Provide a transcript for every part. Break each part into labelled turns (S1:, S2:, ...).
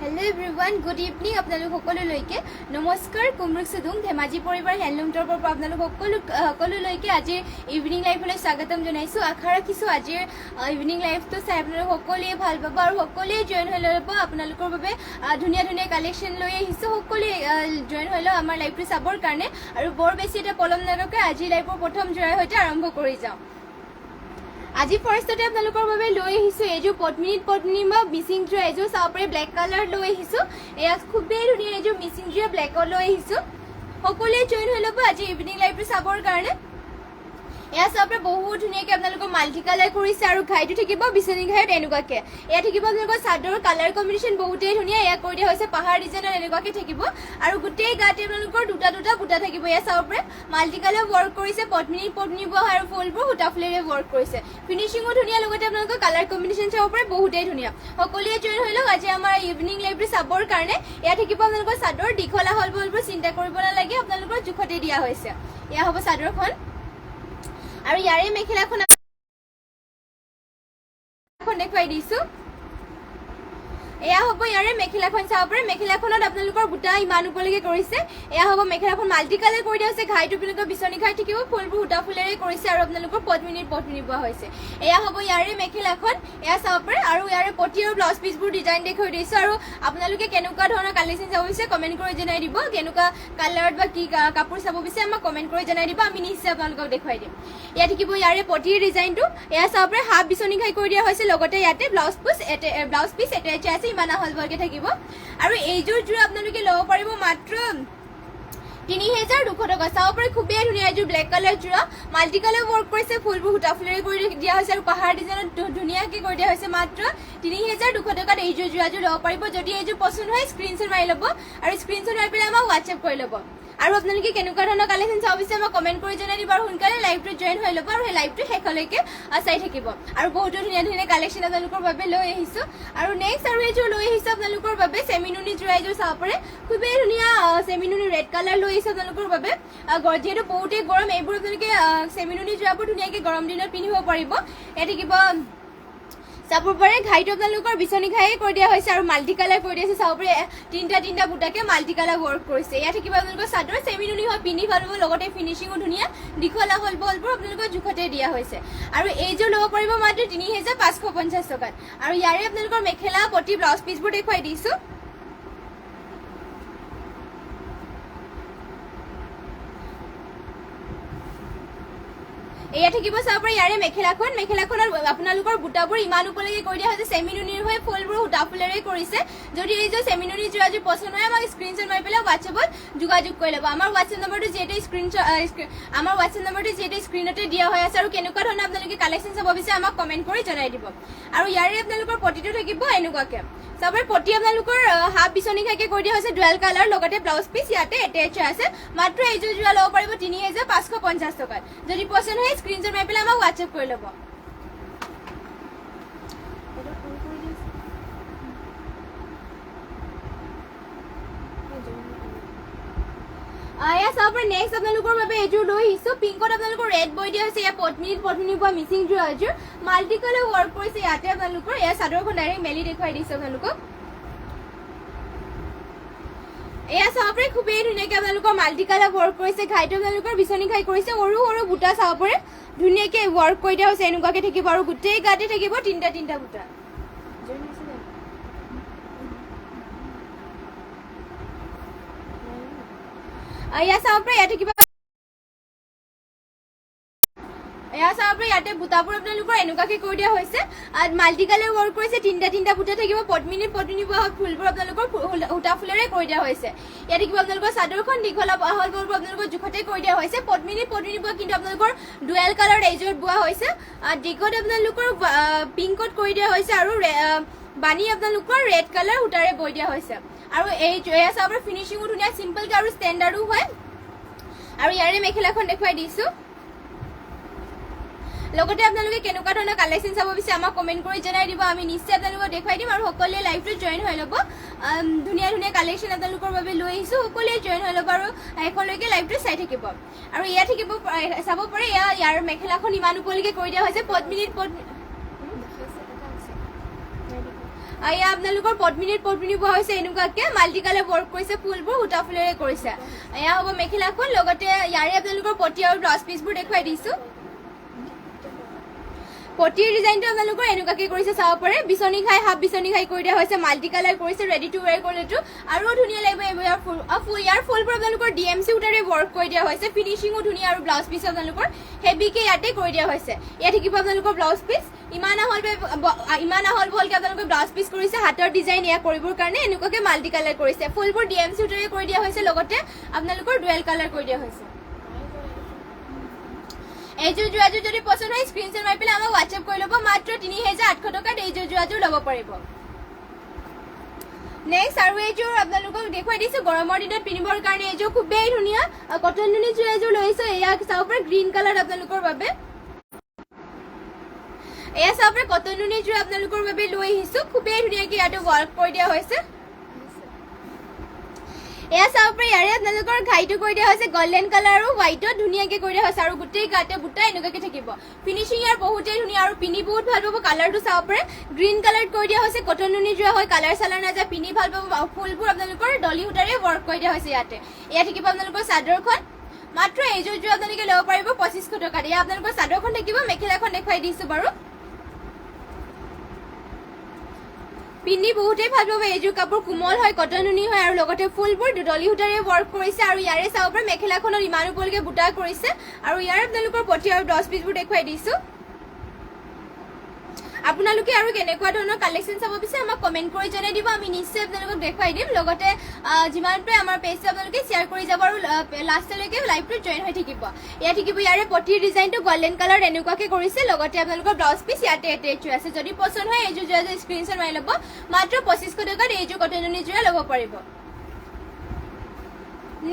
S1: hello everyone good evening आपनालोक सकलोলৈকে नमस्कार कुमरुक सुदुং धेमाजी परिवार handloom टर्पर पर आपनालोक सकलोলৈকে আজি इवनिंग लाइफলৈ স্বাগতম জনাইছো আশা ৰাখিছো আজি इवनिंग लाइफটো চাই আপোনালোক সকলোৱে ভাল পাব আৰু সকলোৱে জয়েন হৈ ল'ব আপোনালোকৰ বাবে ধুনীয়া ধুনীয়া কালেকশন লৈ আহিছো সকলোৱে জয়েন হৈ লওক আমাৰ লাইভটো চাবৰ কাৰণে আৰু বৰ বেছি এটা পলম নকৰাকৈ আজি লাইভৰ প্ৰথম জয়েন হৈতে আৰম্ভ কৰি যাওঁ আজি ফাৰ্ষ্টতে আপোনালোকৰ বাবে লৈ আহিছো এজো পদ্মিনী মিচিং ড্ৰে এজো চাপৰে ব্ল্যাক কালাৰ লৈ আহিছো এয়া খুবেই ধুনীয়া এজো মিচিং ড্ৰে ব্ল্যাকত লৈ আহিছো সকলোৱে জয়েন হৈ ল'ব আজি ইভিনিং লাইভটো চাবৰ কাৰণে এয়া চাপৰে বহুত ধুনীয়াকৈ আপোনালোকৰ মাল্টি কালাৰ কৰিছে আৰু ঘাইটো থাকিব বিচনী ঘাইত এনেকুৱাকৈ এয়া থাকিব আপোনালোকৰ চাদৰ কালাৰ কম্বিনেশ্যন বহুতেই ধুনীয়া এয়া কৰি দিয়া হৈছে পাহাৰ ডিজাইনৰ এনেকুৱাকৈ থাকিব আৰু গোটেই গাতে আপোনালোকৰ দুটা দুটা বুটা থাকিব এয়া চাপৰে মাল্টি কালাৰ ৱৰ্ক কৰিছে পদ্মিনী বহা আৰু ফুলবোৰ সূতা ফুলেৰে ৱৰ্ক কৰিছে ফিনিচিঙো ধুনীয়া লগতে আপোনালোকৰ কালাৰ কম্বিনেশ্যন চাপৰে বহুতেই ধুনীয়া সকলোৱে জয়েন হৈ লওক আজি আমাৰ ইভিনিং লাইভটো চাবৰ কাৰণে এয়া থাকিব আপোনালোকৰ চাদৰ দীঘলা হল বলবোৰ চিন্তা কৰিব নালাগে আপোনালোকৰ জোখতে দিয়া হৈছে এয়া হ'ব চাদৰখন আৰু ইয়াৰে মেখেলাখন দেখুৱাই দিছো এয়া হ'ব ইয়াৰে মেখেলাখন চাপৰে মেখেলাখনত আপোনালোকৰ বুটা ইমান উপলৈকে কৰিছে এয়া হ'ব মেখেলাখন মাল্টি কালাৰ কৰি দিয়া হৈছে ঘাইটো আপোনালোকৰ বিচনী ঘাই থাকিব ফুলবোৰ সূতা ফুলেৰে কৰিছে আৰু আপোনালোকৰ পদ্মিনী পোৱা হৈছে এয়া হ'ব ইয়াৰে মেখেলাখন এয়া চাপৰে আৰু ইয়াৰে পটি আৰু ব্লাউজ পিচবোৰ ডিজাইন দেখুৱাই দিছো আৰু আপোনালোকে কেনেকুৱা ধৰণৰ কালেকশ্যন চাব বিচাৰে কমেন্ট কৰি জনাই দিব কেনেকুৱা কালাৰত বা কি কাপোৰ চাব বিচাৰে আমাক কমেন্ট কৰি জনাই দিব আমি নিশ্চয় আপোনালোকক দেখুৱাই দিম এয়া থাকিব ইয়াৰে পটিৰ ডিজাইনটো এয়া চাপৰে হাফ বিচনী ঘাই কৰি দিয়া হৈছে লগতে ইয়াতে ব্লাউজ পিচ এটা আছে ইমান আহল বলকে থাকিব আৰু এইযোৰ জোৰ আপোনালোকে ল'ব পাৰিব মাত্ৰ ৩,২০০ টকা চাপৰে খুবেই ধুনীয়া এইযোৰ ব্ল্যাক কালাৰ জোৰা মাল্টি কালাৰ ৱৰ্ক কৰিছে ফুলবোৰ সূতা ফুলেৰে কৰি দিয়া হৈছে আৰু পাহাৰ ডিজাইনত ধুনীয়াকৈ কৰি দিয়া হৈছে মাত্ৰ ৩,২০০ টকাত এইযোৰ জোৰাযোৰ ল'ব পাৰিব যদি এইযোৰ পচন্দ হয় স্ক্ৰীনশ্বট মাৰি ল'ব আৰু স্ক্ৰীনশ্বট মাৰি পেলাই আমাক হোৱাটছএপ কৰি ল'ব আৰু আপোনালোকে কেনেকুৱা ধৰণৰ কালেকশ্যন চাব বিচাৰে আমাক কমেন্ট কৰি জনাই দিব আৰু সোনকালে লাইভটো জয়েন হৈ ল'ব আৰু সেই লাইভটো শেষলৈকে চাই থাকিব আৰু বহুতো ধুনীয়া ধুনীয়া কালেকশ্যন আপোনালোকৰ বাবে লৈ আহিছো আৰু নেক্সট আৰু এইযোৰ লৈ আহিছো আপোনালোকৰ বাবে চেমিনুনি জোৰা এইযোৰ চাব পাৰে খুবেই ধুনীয়া চেমিনুনি ৰেড কালাৰ লৈ আহিছো আপোনালোকৰ বাবে যিহেতু বহুতেই গৰম এইবোৰ আপোনালোকে চেমিনুনি জোৰাবোৰ ধুনীয়াকৈ গৰম দিনত পিন্ধিব পাৰিব এয়া থাকিব চাব পাৰে ঘাইটো আপোনালোকৰ বিচনী ঘাইয়ে কৰি দিয়া হৈছে আৰু মাল্টি কালাৰ কৰি দিছে চাব পাৰে তিনিটা বুটাকে মাল্টি কালাৰ ৱৰ্ক কৰিছে ইয়াত থাকিব আপোনালোকৰ চাদৰ চেমিনুনি হয় পিন্ধি ভাল হ'ব লগতে ফিনিচিঙো ধুনীয়া দীঘলা হল বলবোৰ আপোনালোকৰ জোখতে দিয়া হৈছে আৰু এইযোৰ ল'ব পাৰিব মাত্ৰ ৩,৫৫০ টকাত আৰু ইয়াৰে আপোনালোকৰ মেখেলা পটি ব্লাউজ পিচবোৰ দেখুৱাই দিছো এয়া থাকিব চাব পাৰে ইয়াৰে মেখেলাখনৰ আপোনালোকৰ বুটাবোৰ ইমান উপলৈকে কৰি দিয়া হৈছে চেমিনুনিৰ হৈ ফুলবোৰ সূতা ফুলেৰে কৰিছে যদি এইযোৰ চেমিনুনি জোৰাযোৰ পচন্দ হয় আমাক স্ক্ৰীনশ্বট মাৰি পেলাই হোৱাটছএপত যোগাযোগ কৰি ল'ব আমাৰ হোৱাটছএপ নম্বৰটো যিহেতু স্ক্ৰীনতে দিয়া হৈ আছে আৰু কেনেকুৱা ধৰণৰ আপোনালোকে কালেকশ্যন চাব বিচাৰে আমাক কমেন্ট কৰি জনাই দিব আৰু ইয়াৰে আপোনালোকৰ পটিটো থাকিব এনেকুৱাকৈ চাবৰে পটি আপোনালোকৰ হাফ বিচনী ঘাইকে কৰি দিয়া হৈছে ডুৱেল কালাৰ লগতে ব্লাউজ পিচ ইয়াতে এটেচ আছে মাত্ৰ এইযোৰ জোৰা ল'ব পাৰিব ৩,৫৫০ টকাত যদি পচন্দ হয় স্ক্ৰীনশ্বট মাৰি পেলাই আমাক হোৱাটছএপ কৰি ল'ব এয়া চাব পাৰে নেক্সট আপোনালোকৰ বাবে এইযোৰ লৈ আহিছো পিংকত আপোনালোকৰ ৰেড বৈ দিয়া হৈছে এয়া পদ্মিনী পোৱা মিচিং জোৰা এযোৰ মাল্টি কালাৰ ৱৰ্ক কৰিছে ইয়াতে আপোনালোকৰ এয়া চাদৰখন ডাইৰেক্ট মেলি দেখুৱাই দিছে আপোনালোকক এয়া চাব পাৰে খুবেই ধুনীয়াকৈ আপোনালোকৰ মাল্টি কালাৰ ৱৰ্ক কৰিছে ঘাইটো আপোনালোকৰ বিচনী ঘাই কৰিছে সৰু সৰু বুটা চাব পাৰে ধুনীয়াকৈ ৱৰ্ক কৰি দিয়া হৈছে এনেকুৱাকৈ থাকিব আৰু গোটেই গাতে থাকিব তিনিটা বুটা এয়া চাব পাৰে ইয়াতে বুটাবোৰ আপোনালোকৰ এনেকুৱাকৈ কৰি দিয়া হৈছে মাল্টি কালাৰ ৱৰ্ক কৰিছে তিনিটা বুটা থাকিব পদ্মিনী পোৱা ফুলবোৰ আপোনালোকৰ সূতা ফুলেৰে কৰি দিয়া হৈছে ইয়াত থাকিব আপোনালোকৰ চাদৰখন দীঘলা হল বলবোৰ আপোনালোকৰ জোখতে কৰি দিয়া হৈছে পদ্মিনী পোৱা কিন্তু আপোনালোকৰ ডুৱেল কালাৰ এইযোৰত বোৱা হৈছে দীঘত আপোনালোকৰ পিংকত কৰি দিয়া হৈছে আৰু বানি আপোনালোকৰ ৰেড কালাৰ সূতাৰে বৈ দিয়া হৈছে আৰু এয়া চাব ফিনিচিঙো ধুনীয়া চিম্পলকৈ আৰু ষ্টেণ্ডাৰ্ডো হয় আৰু ইয়াৰে মেখেলাখন দেখুৱাই দিছো লগতে আপোনালোকে কেনেকুৱা ধৰণৰ কালেকশ্যন চাব বিচাৰে আমাক কমেন্ট কৰি জনাই দিব আমি নিশ্চয় আপোনালোকক দেখুৱাই দিম আৰু সকলোৱে লাইভটো জয়েন হৈ ল'ব ধুনীয়া ধুনীয়া কালেকশ্যন আপোনালোকৰ বাবে লৈ আহিছো সকলোৱে জয়েন হৈ ল'ব আৰু শেষলৈকে লাইভটো চাই থাকিব আৰু ইয়াত থাকিব চাব পাৰে ইয়াৰ মেখেলাখন ইমান উপলৈকে কৰি দিয়া হৈছে পদ্মিনীত এয়া আপোনালোকৰ পদ্মিনীত পদ্মিনী বোৱা হৈছে এনেকুৱাকে মাল্টি কালাৰ ৱৰ্ক কৰিছে ফুলবোৰ সূতা ফুলেৰে কৰিছে এয়া হ'ব মেখেলাখন লগতে ইয়াৰে আপোনালোকৰ পটি আৰু ব্লাউজ পিচবোৰ দেখুৱাই দিছো পটিৰ ডিজাইনটো আপোনালোকৰ এনেকুৱাকে কৰিছে চাব পাৰে বিচনী খাই হাফ বিচনী খাই কৰি দিয়া হৈছে মাল্টি কালাৰ কৰিছে ৰেডি টু ৱেৰ কৰিলেটো আৰু ধুনীয়া লাগিব ইয়াৰ ফুলবোৰ আপোনালোকৰ ডিএমচি সূতাৰে ৱৰ্ক কৰি দিয়া হৈছে ফিনিচিঙো ধুনীয়া আৰু ব্লাউজ পিচ আপোনালোকৰ হেভিকে ইয়াতে কৰি দিয়া হৈছে ইয়াত থাকিব আপোনালোকৰ ব্লাউজ পিচ ইমান আহল বহলকে আপোনালোকৰ ব্লাউজ পিচ কৰিছে হাতৰ ডিজাইন এয়া কৰিবৰ কাৰণে এনেকুৱাকে মাল্টি কালাৰ কৰিছে ফুলবোৰ ডিএমচি সূতাৰে কৰি দিয়া হৈছে লগতে আপোনালোকৰ ডুৱেল কালাৰ কৰি দিয়া হৈছে এইযোৰ যোৱাযোৰ যদি পছন্দ হয় স্ক্ৰীনশ্বট মাৰি পেলাই আমাক হোৱাটছএপ কৰি ল'ব মাত্ৰ ৩,৮০০ টকাত এইযোৰ যোৱাযোৰ ল'ব পাৰিব নেক্সট আৰু এইযোৰ আপোনালোকক দেখুৱাই দিছো গৰমৰ দিনত পিন্ধিবৰ কাৰণে এইযোৰ খুবেই ধুনীয়া কটন নুনি যোৰ এযোৰ লৈছো এয়া চাব পাৰে গ্ৰীণ কালাৰ আপোনালোকৰ বাবে এয়া চাব পাৰে কটন নুনি যোৰ আপোনালোকৰ বাবে লৈ আহিছো খুবেই ধুনীয়াকৈ ইয়াতে ৱৰ্ক কৰি দিয়া হৈছে এয়া চাব পাৰে ইয়াৰে আপোনালোকৰ ঘাইটো কৰি দিয়া হৈছে গোল্ডেন কালাৰ আৰু হোৱাইটত ধুনীয়াকৈ কৰি দিয়া হৈছে আৰু গোটেই গাতে বুটা এনেকুৱাকৈ থাকিব ফিনিচিং ইয়াৰ বহুতেই ধুনীয়া আৰু পিন্ধি বহুত ভাল পাব কালাৰটো চাব পাৰে গ্ৰীণ কালাৰ কৰি দিয়া হৈছে কটন নুনি যোৱা হয় কালাৰ চালাৰ নাযায় পিন্ধি ভাল পাব ফুলবোৰ আপোনালোকৰ ডলি সূতাৰে ৱৰ্ক কৰি দিয়া হৈছে ইয়াতে এয়া থাকিব আপোনালোকৰ চাদৰখন মাত্ৰ এইযোৰ যোৰ আপোনালোকে ল'ব পাৰিব ২৫০০ টকাত এয়া আপোনালোকৰ চাদৰখন থাকিব মেখেলাখন দেখুৱাই দিছো বাৰু পিন্ধি বহুতেই ভাল পাব এইযোৰ কাপোৰ কোমল হয় কটন নুনি হয় আৰু লগতে ফুলবোৰ ডলি সূতাৰে ৱৰ্ক কৰিছে আৰু ইয়াৰে চাব পাৰে মেখেলাখনত ইমান ওপৰলৈকে বুটা কৰিছে আৰু ইয়াৰ আপোনালোকৰ পটি আৰু ব্লাউজ পিচবোৰ দেখুৱাই দিছো আপোনালোকে আৰু কেনেকুৱা ধৰণৰ কালেকশ্যন চাব বিচাৰে আমাক কমেণ্ট কৰি জনাই দিব আমি নিশ্চয় আপোনালোকক দেখুৱাই দিম লগতে যিমান পাৰে আমাৰ পেজটো আপোনালোকে শ্বেয়াৰ কৰি যাব আৰু লাষ্টলৈকে লাইভটো জইন হৈ থাকিব ইয়াত থাকিব ইয়াৰে পটিৰ ডিজাইনটো গোল্ডেন কালাৰ এনেকুৱাকৈ কৰিছে লগতে আপোনালোকৰ ব্লাউজ পিচ ইয়াতে এটেচ হৈ আছে যদি পছন্দ হয় এইযোৰ যোৱা স্ক্ৰীনশ্বট মাৰি ল'ব মাত্ৰ ২৫০০ টকাত এইযোৰ কটন নুনি যোৰা ল'ব পাৰিব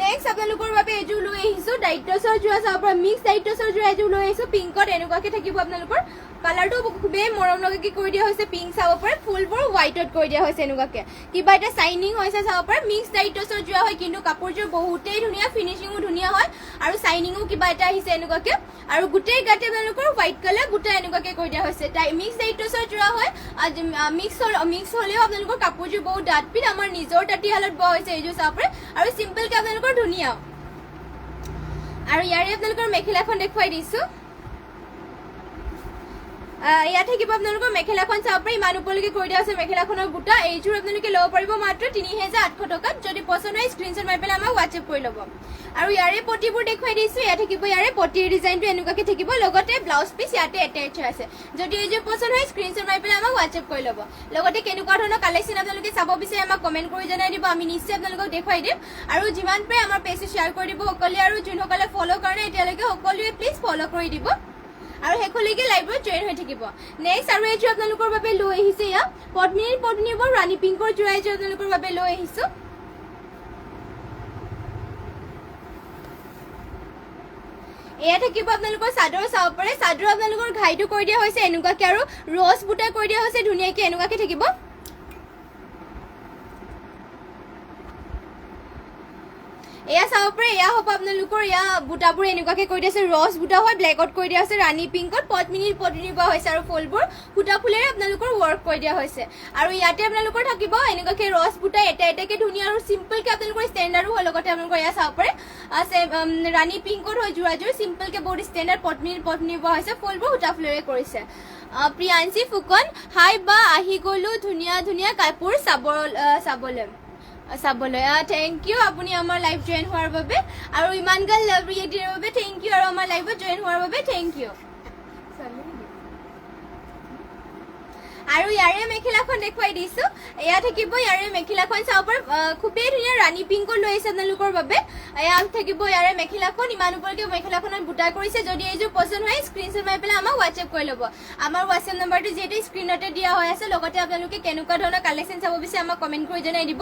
S1: নেক্সট আপোনালোকৰ বাবে এইযোৰ লৈ আহিছো ডাইটছৰ যোৰা চাব পৰা মিক্স ডাইটছৰ যোৰা এইযোৰ লৈ আহিছো পিংকত এনেকুৱাকৈ থাকিব আপোনালোকৰ কালাৰটো খুবেই মৰম লগাকে কৰি দিয়া হৈছে পিংক চাব পাৰে ফুলবোৰ হোৱাইটত কৰি দিয়া হৈছে এনেকুৱাকৈ কিবা এটা চাইনিং হৈছে চাব পাৰে মিক্স ডাইটছৰ যোৰা হয় কিন্তু কাপোৰযোৰ বহুতেই ধুনীয়া ফিনিচিঙো ধুনীয়া হয় আৰু চাইনিঙো কিবা এটা আহিছে এনেকুৱাকৈ আৰু গোটেই গাতে আপোনালোকৰ হোৱাইট কালাৰ গোটা এনেকুৱাকৈ কৰি দিয়া হৈছে মিক্স ডাইটছৰ যোৰা হয় মিক্স হ'লেও আপোনালোকৰ কাপোৰযোৰ বহুত ডাঠ পিঠ আমাৰ নিজৰ তাঁতীশালত বোৱা হৈছে এইযোৰ চাব পাৰে আৰু চিম্পলকৈ আপোনালোকৰ ধুনীয়া আৰু ইয়াৰে আপোনালোকৰ মেখেলাখন দেখুৱাই দিছো ইয়াত থাকিব আপোনালোকৰ মেখেলাখন চাব পাৰে ইমান ওপৰলৈকে কৰি দিয়া হৈছে মেখেলাখনৰ বুটা এইযোৰ আপোনালোকে ল'ব পাৰিব মাত্ৰ ৩,৮০০ টকাত যদি পছন্দ হয় স্ক্ৰীনশ্বট মাৰি পেলাই আমাক হোৱাটছএপ কৰি ল'ব আৰু ইয়াৰে পটিবোৰ দেখুৱাই দিছো ইয়াত থাকিব ইয়াৰে পটিৰ ডিজাইনটো এনেকুৱাকৈ থাকিব লগতে ব্লাউজ পিচ ইয়াতে এটেচ হৈ আছে যদি এইযোৰ পছন্দ হয় স্ক্ৰীনশ্বট মাৰি পেলাই আমাক হোৱাটছএপ কৰি ল'ব লগতে কেনেকুৱা ধৰণৰ কালেকশ্যন আপোনালোকে চাব বিচাৰে আমাক কমেণ্ট কৰি জনাই দিব আমি নিশ্চয় আপোনালোকক দেখুৱাই দিম আৰু যিমান পাৰে আমাৰ পেজটো শ্বেয়াৰ কৰি দিব সকলোৱে আৰু যোনসকলে ফ'ল' কাৰণে এতিয়ালৈকে সকলোৱে প্লিজ ফ'ল' কৰি দিব আৰু শেষলৈকে লাইভত জইন হৈ থাকিব নেক্সট আৰু এইযোৰ আপোনালোকৰ বাবে লৈ আহিছে এয়া পদ্মিনীবোৰ ৰাণী পিংকৰ যোৰা এইযোৰ আপোনালোকৰ বাবে লৈ আহিছো এয়া থাকিব আপোনালোকৰ চাদৰ চাব পাৰে চাদৰ আপোনালোকৰ ঘাইটো কৰি দিয়া হৈছে এনেকুৱাকৈ আৰু ৰছ বুটা কৰি দিয়া হৈছে ধুনীয়াকৈ এনেকুৱাকৈ থাকিব এয়া চাব পাৰে এয়া হ'ব আপোনালোকৰ এয়া বুটাবোৰ এনেকুৱাকৈ কৰি দিয়া আছে ৰছ বুটা হয় ব্লেকত কৰি দিয়া আছে ৰাণী পিংকত পদ্মিনী বোৱা হৈছে আৰু ফুলবোৰ সূতা ফুলেৰে আপোনালোকৰ ৱৰ্ক কৰি দিয়া হৈছে আৰু ইয়াতে আপোনালোকৰ থাকিব এনেকুৱাকৈ ৰছ বুটা এটা এটাকৈ ধুনীয়া আৰু চিম্পলকৈ আপোনালোকৰ ষ্টেণ্ডাৰ্ডো হয় লগতে আপোনালোকৰ এয়া চাব পাৰে ৰাণী পিংকত হয় যোৰাযোৰ চিম্পলকৈ বহুত ষ্টেণ্ডাৰ্ড পদ্মিনী বোৱা হৈছে ফুলবোৰ সূতা ফুলেৰে কৰিছে প্ৰিয়াঞ্চি ফুকন হাই বা আহি গ'লো ধুনীয়া ধুনীয়া কাপোৰ চাবলৈ থেংক ইউ আপুনি আমাৰ লাইভ জইন হোৱাৰ বাবে আৰু ইমান গাল লাভ ৰিয়েক্ট দিয়াৰ বাবে থেংক ইউ আৰু আমাৰ লাইভত জইন হোৱাৰ বাবে থেংক ইউ আৰু ইয়াৰে মেখেলাখন দেখুৱাই দিছো এয়া থাকিব ইয়াৰে মেখেলাখন চাব পাৰে খুবেই ধুনীয়া ৰাণী পিংকত লৈ আহিছে আপোনালোকৰ বাবে এয়া থাকিব ইয়াৰে মেখেলাখন ইমান ওপৰলৈকে মেখেলাখনত বুটা কৰিছে যদি এইযোৰ পছন্দ হয় স্ক্ৰীনশ্বট মাৰি পেলাই আমাক হোৱাটছএপ কৰি ল'ব আমাৰ হোৱাটছএপ নম্বৰটো যিহেতু স্ক্ৰীনতে দিয়া হৈ আছে লগতে আপোনালোকে কেনেকুৱা ধৰণৰ কালেকশ্যন চাব বিচাৰে আমাক কমেণ্ট কৰি জনাই দিব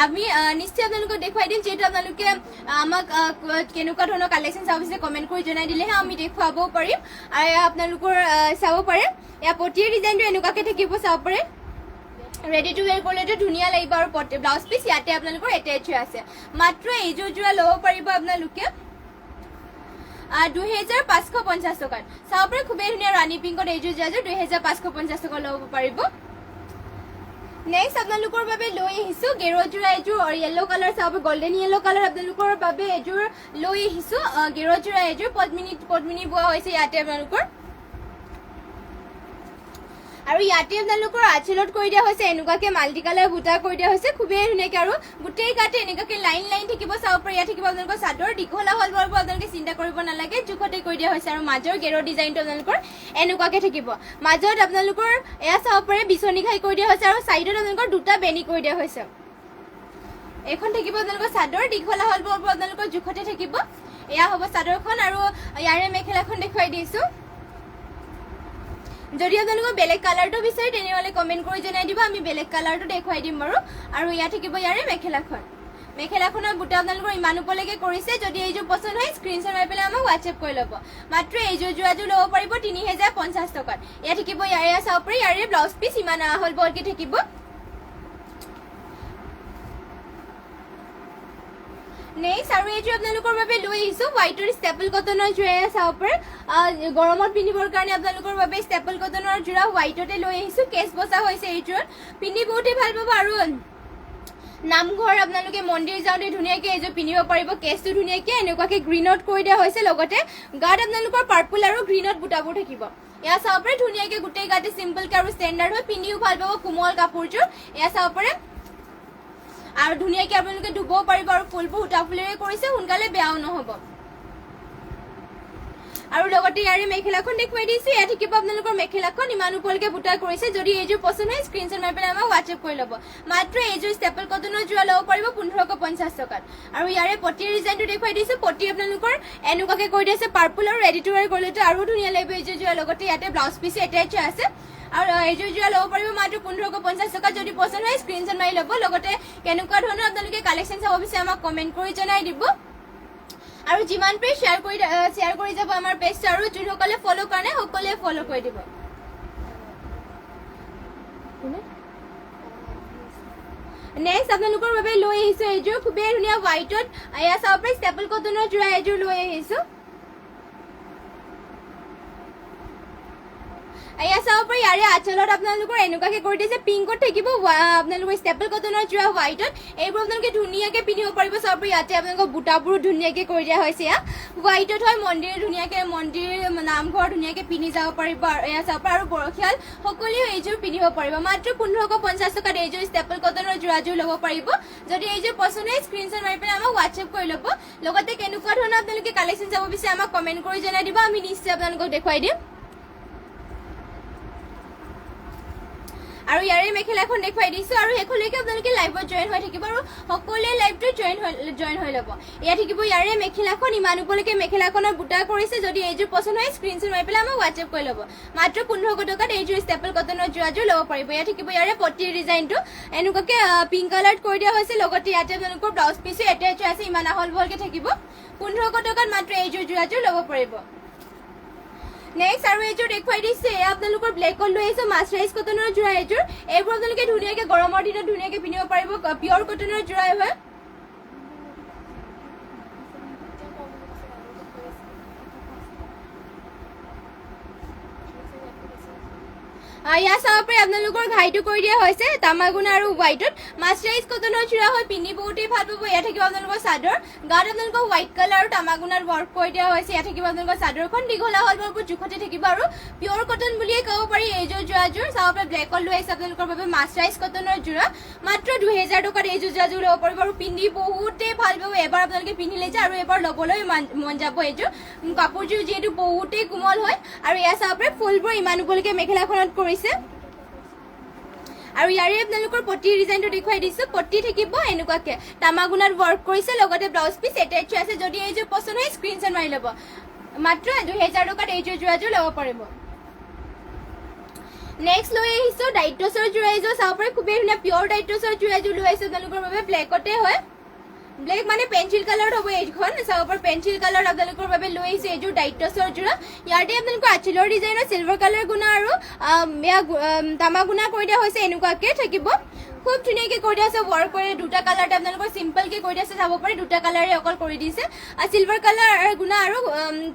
S1: আমি নিশ্চয় আপোনালোকক দেখুৱাই দিম যিহেতু আপোনালোকে আমাক কেনেকুৱা ধৰণৰ কালেকশ্যন চাব বিচাৰে কমেণ্ট কৰি জনাই দিলেহে আমি দেখুৱাবও পাৰিম আৰু আপোনালোকৰ চাব পাৰে এয়া পটিৰ ডিজাইনটো এনেকুৱাকৈ থাকিব চাব পাৰে ৰেডি টু ৱেৰ কৰিলেতো ধুনীয়া লাগিব আৰু ব্লাউজ পিচ ইয়াতে আপোনালোকৰ এটেচ হৈ আছে মাত্ৰ এইযোৰ যোৰা ল'ব পাৰিব আপোনালোকে ২,৫৫০ টকাত চাব পাৰে খুবেই ধুনীয়া ৰাণী পিংকত এইযোৰ যোৰাযোৰ ২,৫৫০ টকা ল'ব পাৰিব নেক্সট আপোনালোকৰ বাবে লৈ আহিছো গেৰুৱাজোৰা এযোৰ য়েল্লো কালাৰ চাব গোল্ডেন য়েল্লো কালাৰ আপোনালোকৰ বাবে এযোৰ লৈ আহিছো গেৰুৱাজোৰা এযোৰ পদ্মিনী বোৱা হৈছে ইয়াতে আপোনালোকৰ আৰু ইয়াতে আপোনালোকৰ আঁচলত কৰি দিয়া হৈছে এনেকুৱাকে মাল্টি কালাৰ বুটা কৰি দিয়া হৈছে খুবেই ধুনীয়াকে আৰু গোটেই গাতে এনেকুৱাকে লাইন থাকিব চাব পাৰি ইয়াত থাকিব আপোনালোকৰ চাদৰ দীঘলা হ'ল বাৰু আপোনালোকে চিন্তা কৰিব নালাগে জোখতে কৰি দিয়া হৈছে আৰু মাজৰ গেৰৰ ডিজাইনটো আপোনালোকৰ এনেকুৱাকে থাকিব মাজত আপোনালোকৰ এয়া চাব পাৰে বিচনী খাই কৰি দিয়া হৈছে আৰু চাইডত আপোনালোকৰ দুটা বেনি কৰি দিয়া হৈছে এখন থাকিব আপোনালোকৰ চাদৰ দীঘলা হ'ল বাৰু আপোনালোকৰ জোখতে থাকিব এয়া হ'ব চাদৰখন আৰু ইয়াৰে মেখেলাখন দেখুৱাই দিছো যদি আপোনালোকৰ বেলেগ কালাৰটো বিচাৰে তেনেহ'লে কমেণ্ট কৰি জনাই দিব আমি বেলেগ কালাৰটো দেখুৱাই দিম বাৰু আৰু ইয়াত থাকিব ইয়াৰে মেখেলাখনৰ বুটা আপোনালোকৰ ইমান ওপৰলৈকে কৰিছে যদি এইযোৰ পচন্দ হয় স্ক্ৰীনশ্বট মাৰি পেলাই আমাক হোৱাটছএপ কৰি ল'ব মাত্ৰ এইযোৰ যোৰাযোৰ ল'ব পাৰিব 3050 টকাত ইয়াত থাকিব ইয়াৰে চাব পাৰি ইয়াৰে ব্লাউজ পিচ ইমান হ'ল বৰকে থাকিব নেক্সট আৰু এইযোৰ আপোনালোকৰ বাবে লৈ আহিছো হোৱাইটৰ ষ্টেপল কটনৰ যোৰা চাব পাৰে গৰমত পিন্ধিবৰ কাৰণে আপোনালোকৰ বাবে ষ্টেপল কটনৰ যোৰা হোৱাইটতে লৈ আহিছো কেছ বচা হৈছে এইযোৰ পিন্ধি বহুতেই ভাল পাব আৰু নামঘৰ আপোনালোকে মন্দিৰ যাওঁতে ধুনীয়াকে এইযোৰ পিন্ধিব পাৰিব কেছটো ধুনীয়াকে এনেকুৱাকে গ্ৰীণত কৰি দিয়া হৈছে লগতে গাত আপোনালোকৰ পাৰ্পল আৰু গ্ৰীণত বুটাবোৰ থাকিব এয়া চাব পাৰে ধুনীয়াকে গোটেই গাতে চিম্পলকে আৰু ষ্টেণ্ডাৰ্ড হৈ পিন্ধিও ভাল পাব কোমল কাপোৰযোৰ এয়া চাব পাৰে আৰু ধুনীয়াকে আপোনালোকে ধুবও পাৰিব আৰু ফুলবোৰ সূতা ফুলেৰে কৰিছে সোনকালে বেয়াও নহ'ব আৰু লগতে ইয়াৰে মেখেলাখন দেখুৱাই দিছো ইয়াত থাকিব আপোনালোকৰ মেখেলাখন ইমান ওপৰলৈকে বুটা কৰিছে যদি এইযোৰ পচন্দ হয় স্ক্ৰীনশ্বট মাৰি পেলাই আমাক হোৱাটছএপ কৰি ল'ব মাত্ৰ এইযোৰ ষ্টেপল কটনৰ যোৰা ল'ব পাৰিব 1550 টকাত আৰু ইয়াৰে পটিৰ ডিজাইনটো দেখুৱাই দিছো পটি আপোনালোকৰ এনেকুৱাকে কৰি দিছে পাৰ্পল আৰু ৰেডি টু ৱেৰ কৰিলেতো আৰু ধুনীয়া লাগিব এইযোৰ যোৰা লগতে ইয়াতে ব্লাউজ পিচ এটাচ আছে আৰু এইযোৰ যোৰা ল'ব পাৰিব মাত্ৰ 1550 টকাত যদি পচন্দ হয় স্ক্ৰীনশ্বট মাৰি ল'ব লগতে কেনেকুৱা ধৰণৰ আপোনালোকে কালেকশ্যন চাব বিচাৰে আমাক কমেণ্ট কৰি জনাই দিব আৰু যিমান পাৰে শ্বেয়াৰ কৰি যাব আমাৰ পেজটো আৰু যোনসকলে ফলো কৰে সকলোৱে ফলো কৰি দিব নেক্সট আপোনালোকৰ বাবে লৈ আহিছো এইযোৰ খুবেই ধুনীয়া হোৱাইটত এয়া চাব পাৰে ষ্টেপল কটনৰ যোৰা এইযোৰ লৈ আহিছো এয়া চাব পাৰি ইয়াৰে আঁচলত আপোনালোকৰ এনেকুৱাকে কৰি দিছে পিংকত থাকিব আপোনালোকৰ ষ্টেপল কটনৰ যোৰা হোৱাইটত এইবোৰ আপোনালোকে ধুনীয়াকে পিন্ধিব পাৰিব চাব পাৰি ইয়াতে আপোনালোকৰ বুটাবোৰো ধুনীয়াকে কৰি দিয়া হৈছে এয়া হোৱাইটত হয় মন্দিৰ ধুনীয়াকে মন্দিৰ নামঘৰ ধুনীয়াকে পিন্ধি যাব পাৰিব এয়া চাব পাৰি আৰু বৰশিয়াল সকলোৱে এইযোৰ পিন্ধিব পাৰিব মাত্ৰ 1550 টকাত এইযোৰ ষ্টেপল কটনৰ যোৰাযোৰ ল'ব পাৰিব যদি এইযোৰ পচন্দ হয় স্ক্ৰীনশ্বট মাৰি পেলাই আমাক হোৱাটছএপ কৰি ল'ব লগতে কেনেকুৱা ধৰণৰ আপোনালোকে কালেকশ্যন চাব বিচাৰে আমাক কমেণ্ট কৰি জনাই দিব আমি নিশ্চয় আপোনালোকক দেখুৱাই দিম আৰু ইয়াৰে মেখেলাখন দেখুৱাই দিছো আৰু হেখলৈকে আপোনালোকে লাইভত জয়েন হৈ থাকিব আৰু সকলোৱে লাইভটো জয়েন হৈ ল'ব ইয়াত থাকিব ইয়াৰে মেখেলাখন ইমান ওপৰলৈকে মেখেলাখনৰ বুটা কৰিছে যদি এইযোৰ পচন্দ হয় স্ক্ৰীনশ্বট মাৰি পেলাই আমাক হোৱাটছএপ কৰি ল'ব মাত্ৰ 1500 টকাত এইযোৰ ষ্টেপল কটনৰ যোৰাযোৰ ল'ব পাৰিব ইয়াত থাকিব ইয়াৰে পটিৰ ডিজাইনটো এনেকুৱাকে পিংক কালাৰত কৰি দিয়া হৈছে লগতে ইয়াতে আপোনালোকৰ ব্লাউজ পিচো এটাচ আছে ইমান আহল বহলকে থাকিব 1500 টকাত মাত্ৰ এইযোৰ যোৰাযোৰ ল'ব পাৰিব নেক্সট আৰু এইযোৰ দেখুৱাই দিছে আপোনালোকৰ ব্লেকত লৈ আহিছে মাছৰাইজ কটনৰ যোৰা এইযোৰ এইবোৰ আপোনালোকে ধুনীয়াকে গৰমৰ দিনত ধুনীয়াকে পিন্ধিব পাৰিব পিয়ৰ কটনৰ যোৰা হয় ইয়াত চাব পাৰি আপোনালোকৰ ঘাইটো কৰি দিয়া হৈছে তামাগুনা আৰু হোৱাইটত মাছৰাইজ কটনৰ যোৰা হয় পিন্ধি বহুতেই ভাল পাব ইয়াত থাকিব আপোনালোকৰ চাদৰ গাত আপোনালোকৰ হোৱাইট কালাৰ আৰু তামাগুনাৰ ৱৰ্ক কৰি দিয়া হৈছে ইয়াত থাকিব আপোনালোকৰ চাদৰখন দীঘলা হ'ল বাৰু জোখতে থাকিব আৰু পিয়ৰ কটন বুলিয়ে ক'ব পাৰি এইযোৰ যোৰাযোৰ চাব পাৰি ব্লেকত লৈ আহিছে আপোনালোকৰ বাবে মাছৰাইজ কটনৰ যোৰা মাত্ৰ 2000 টকাত এইযোৰ যোৰাযোৰ ল'ব পাৰিব আৰু পিন্ধি বহুতেই ভাল পাব এবাৰ আপোনালোকে পিন্ধিলে যে আৰু এবাৰ ল'বলৈ মন যাব এইযোৰ কাপোৰযোৰ যিহেতু বহুতেই কোমল হয় আৰু এয়া চাব পাৰি ফুলবোৰ ইমান ওপৰলৈকে মেখেলাখনত কৰিছে আৰু ইয়াৰে আপোনালোকৰ পটিৰ ডিজাইনটো দেখুৱাই দিছো পটি থাকিব এনেকুৱাকে তামাগুনাত ৱৰ্ক কৰিছে লগতে ব্লাউজ পিচ এটাচ আছে যদি এইযোৰ পচন্দ হয় স্ক্ৰীনশ্বট মাৰি ল'ব মাত্ৰ 2000 টকাত এইযোৰ যোৰাযোৰ ল'ব পাৰিব নেক্সট লৈ আহিছো ডাইটছৰ যোৰা এইযোৰ চাব পাৰি খুবেই ধুনীয়া পিয়ৰ ডাইটছৰ যোৰাযোৰ লৈ আহিছো আপোনালোকৰ বাবে ব্লেকতে হয় ব্লেক মানে পেঞ্চিল কালাৰ হ'ব এইখন চাব পাৰি পেঞ্চিল কালাৰ আপোনালোকৰ বাবে লৈ আহিছো এইযোৰ ডাইটছৰ যোৰা ইয়াতে আপোনালোকৰ আঁচলৰ ডিজাইনৰ চিলভাৰ কালাৰ গুণা আৰু তামাগুনা কৰি দিয়া হৈছে এনেকুৱাকে থাকিব খুব ধুনীয়াকে কৰি দিয়া আছে ৱৰ্ক কৰি দুটা কালাৰতে আপোনালোকৰ চিম্পলকে কৰি দিয়া আছে চাব পাৰি দুটা কালাৰে অকল কৰি দিছে চিলভাৰ কালাৰ গুণা আৰু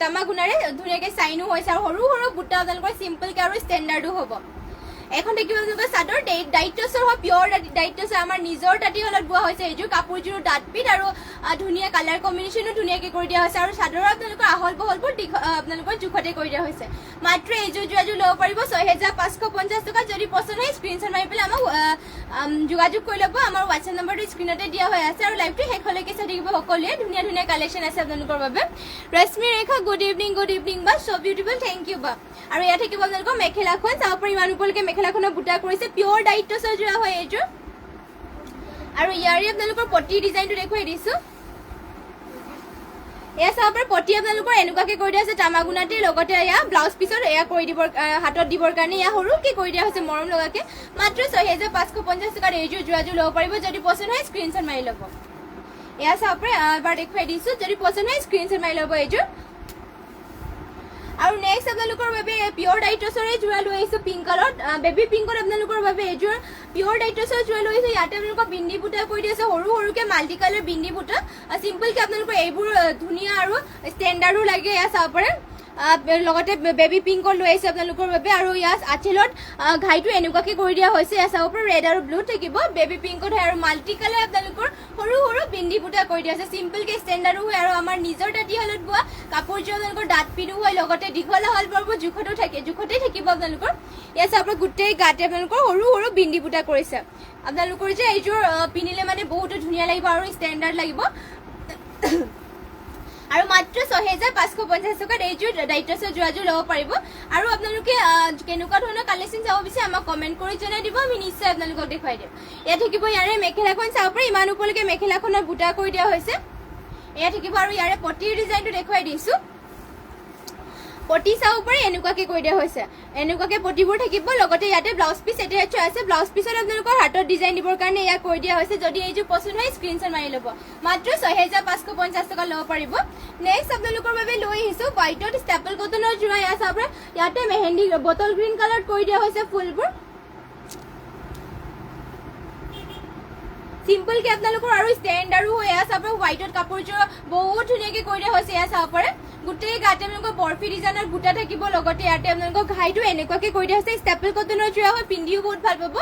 S1: তামাগুনাৰে ধুনীয়াকে চাইনো হৈছে আৰু সৰু সৰু বুটা আপোনালোকৰ চিম্পলকে আৰু ষ্টেণ্ডাৰ্ডো হ'ব এখন থাকিব আপোনালোকৰ চাদৰ ডাইটছৰ হয় পিয়ৰ ডাইটছৰ আমাৰ নিজৰ তাঁতীশালত বোৱা হৈছে এইযোৰ কাপোৰযোৰ ডাঠ পিঠ আৰু ধুনীয়া কালাৰ কম্বিনেশ্যনো ধুনীয়াকৈ কৰি দিয়া হৈছে আৰু চাদৰৰ আপোনালোকৰ আহল বহলবোৰ আপোনালোকৰ জোখতে কৰি দিয়া হৈছে মাত্ৰ এইযোৰ যোৰাযোৰ ল'ব পাৰিব 6550 টকা যদি পচন্দ হয় স্ক্ৰীনশ্বট মাৰি পেলাই আমাক যোগাযোগ কৰি ল'ব আমাৰ হোৱাটছএপ নম্বৰটো স্ক্ৰীনতে দিয়া হৈ আছে আৰু লাইভটো শেষলৈকে চাই থাকিব সকলোৱে ধুনীয়া ধুনীয়া কালেকশ্যন আছে আপোনালোকৰ বাবে ৰশ্মি ৰেখা গুড ইভিনিং বা চ' বিউটিফুল থেংক ইউ বা আৰু ইয়াত থাকিব আপোনালোকৰ মেখেলাখন চাব পাৰি ইমান ওপৰলৈকে মেখেলাখনৰ বুটা কৰিছে পিয়ৰ ডাইটছৰ যোৰা হয় এইযোৰ আৰু ইয়াৰে আপোনালোকৰ পটি ডিজাইনটো দেখুৱাই দিছোঁ এয়া চাব পাৰে পটি আপোনালোকৰ এনেকুৱাকৈ কৰি দিয়া হৈছে টামাগুনাতে লগতে এয়া ব্লাউজ পিছত এয়া কৰি দিবৰ হাতত দিবৰ কাৰণে এয়া সৰুকৈ কৰি দিয়া হৈছে মৰম লগাকৈ মাত্ৰ 6550 টকাত এইযোৰ যোৰাযোৰ ল'ব পাৰিব যদি পচন্দ হয় স্ক্ৰীনশ্বট মাৰি ল'ব এয়া চাব পাৰে এবাৰ দেখুৱাই দিছোঁ যদি পচন্দ হয় স্ক্ৰীনশ্বট মাৰি ল'ব এইযোৰ আৰু নেক্সট আপোনালোকৰ বাবে পিয়ৰ ডাইটছৰে যোৰা লৈ আহিছোঁ পিংক কালাৰত বেবী পিংকত আপোনালোকৰ বাবে এইযোৰ পিয়ৰ ডাইটছৰ যোৰা লৈ আহিছোঁ ইয়াতে আপোনালোকৰ বিন্দি বুটা কৰি দি আছে সৰু সৰুকৈ মাল্টি কালাৰ বিন্দি বুটা চিম্পলকৈ আপোনালোকৰ এইবোৰ ধুনীয়া আৰু ষ্টেণ্ডাৰ্ডো লাগে এয়া চাব পাৰে লগতে বেবী পিংকত লৈ আহিছে আপোনালোকৰ বাবে আৰু ইয়াত আঁচলত ঘাইটো এনেকুৱাকৈ কৰি দিয়া হৈছে এয়া চাব পাৰে ৰেড আৰু ব্লু থাকিব বেবী পিংকত হয় আৰু মাল্টি কালাৰ আপোনালোকৰ সৰু সৰু বিন্দি বুটা কৰি দিয়া আছে চিম্পলকৈ ষ্টেণ্ডাৰ্ডো হয় আৰু আমাৰ নিজৰ তাঁতীশালত বোৱা কাপোৰযোৰ আপোনালোকৰ ডাঠ পিনো হয় লগতে দীঘল আহল বহলবোৰ জোখতেই থাকিব আপোনালোকৰ ইয়াত চাব পাৰে গোটেই গাতে আপোনালোকৰ সৰু সৰু বিন্দি বুটা কৰিছে আপোনালোকৰ যে এইযোৰ পিন্ধিলে মানে বহুতো ধুনীয়া লাগিব আৰু ষ্টেণ্ডাৰ্ড লাগিব আৰু মাত্ৰ 6550 টকাত এইযোৰ ডাইটছৰ যোৰাযোৰ ল'ব পাৰিব আৰু আপোনালোকে কেনেকুৱা ধৰণৰ কালেকশ্যন চাব বিচাৰে আমাক কমেণ্ট কৰি জনাই দিব আমি নিশ্চয় আপোনালোকক দেখুৱাই দিম ইয়াত থাকিব ইয়াৰে মেখেলাখন চাব পাৰে ইমান ওপৰলৈকে মেখেলাখনত বুটা কৰি দিয়া হৈছে এয়া থাকিব আৰু ইয়াৰে পটিৰ ডিজাইনটো দেখুৱাই দিছোঁ পটি চাব পাৰে এনেকুৱাকৈ কৰি দিয়া হৈছে এনেকুৱাকৈ পটিবোৰ থাকিব লগতে ইয়াতে ব্লাউজ পিচ এটাচ আছে ব্লাউজ পিছত আপোনালোকৰ হাতত ডিজাইন দিবৰ কাৰণে এয়া কৰি দিয়া হৈছে যদি এইযোৰ পচন্দ হয় স্ক্ৰীনশ্বট মাৰি ল'ব মাত্ৰ 6550 টকা ল'ব পাৰিব নেক্সট আপোনালোকৰ বাবে লৈ আহিছোঁ হোৱাইটত ষ্টেপল কটনৰ যোৰা এয়া চাব পাৰে ইয়াতে মেহেন্দি বটল গ্ৰীণ কালাৰত কৰি দিয়া হৈছে ফুলবোৰ চিম্পলকৈ আপোনালোকৰ আৰু ষ্টেণ্ডাৰ্ডো হৈ এয়া চাব পাৰে হোৱাইটত কাপোৰযোৰ বহুত ধুনীয়াকৈ কৰি দিয়া হৈছে এয়া চাব পাৰে গোটেই গাতে আপোনালোকৰ বৰফি ডিজাইনৰ বুটা থাকিব লগতে ইয়াতে আপোনালোকৰ ঘাইটো এনেকুৱাকৈ কৰি দিয়া হৈছে ষ্টেপল কটনৰ যোৰা হয় পিন্ধিও বহুত ভাল পাব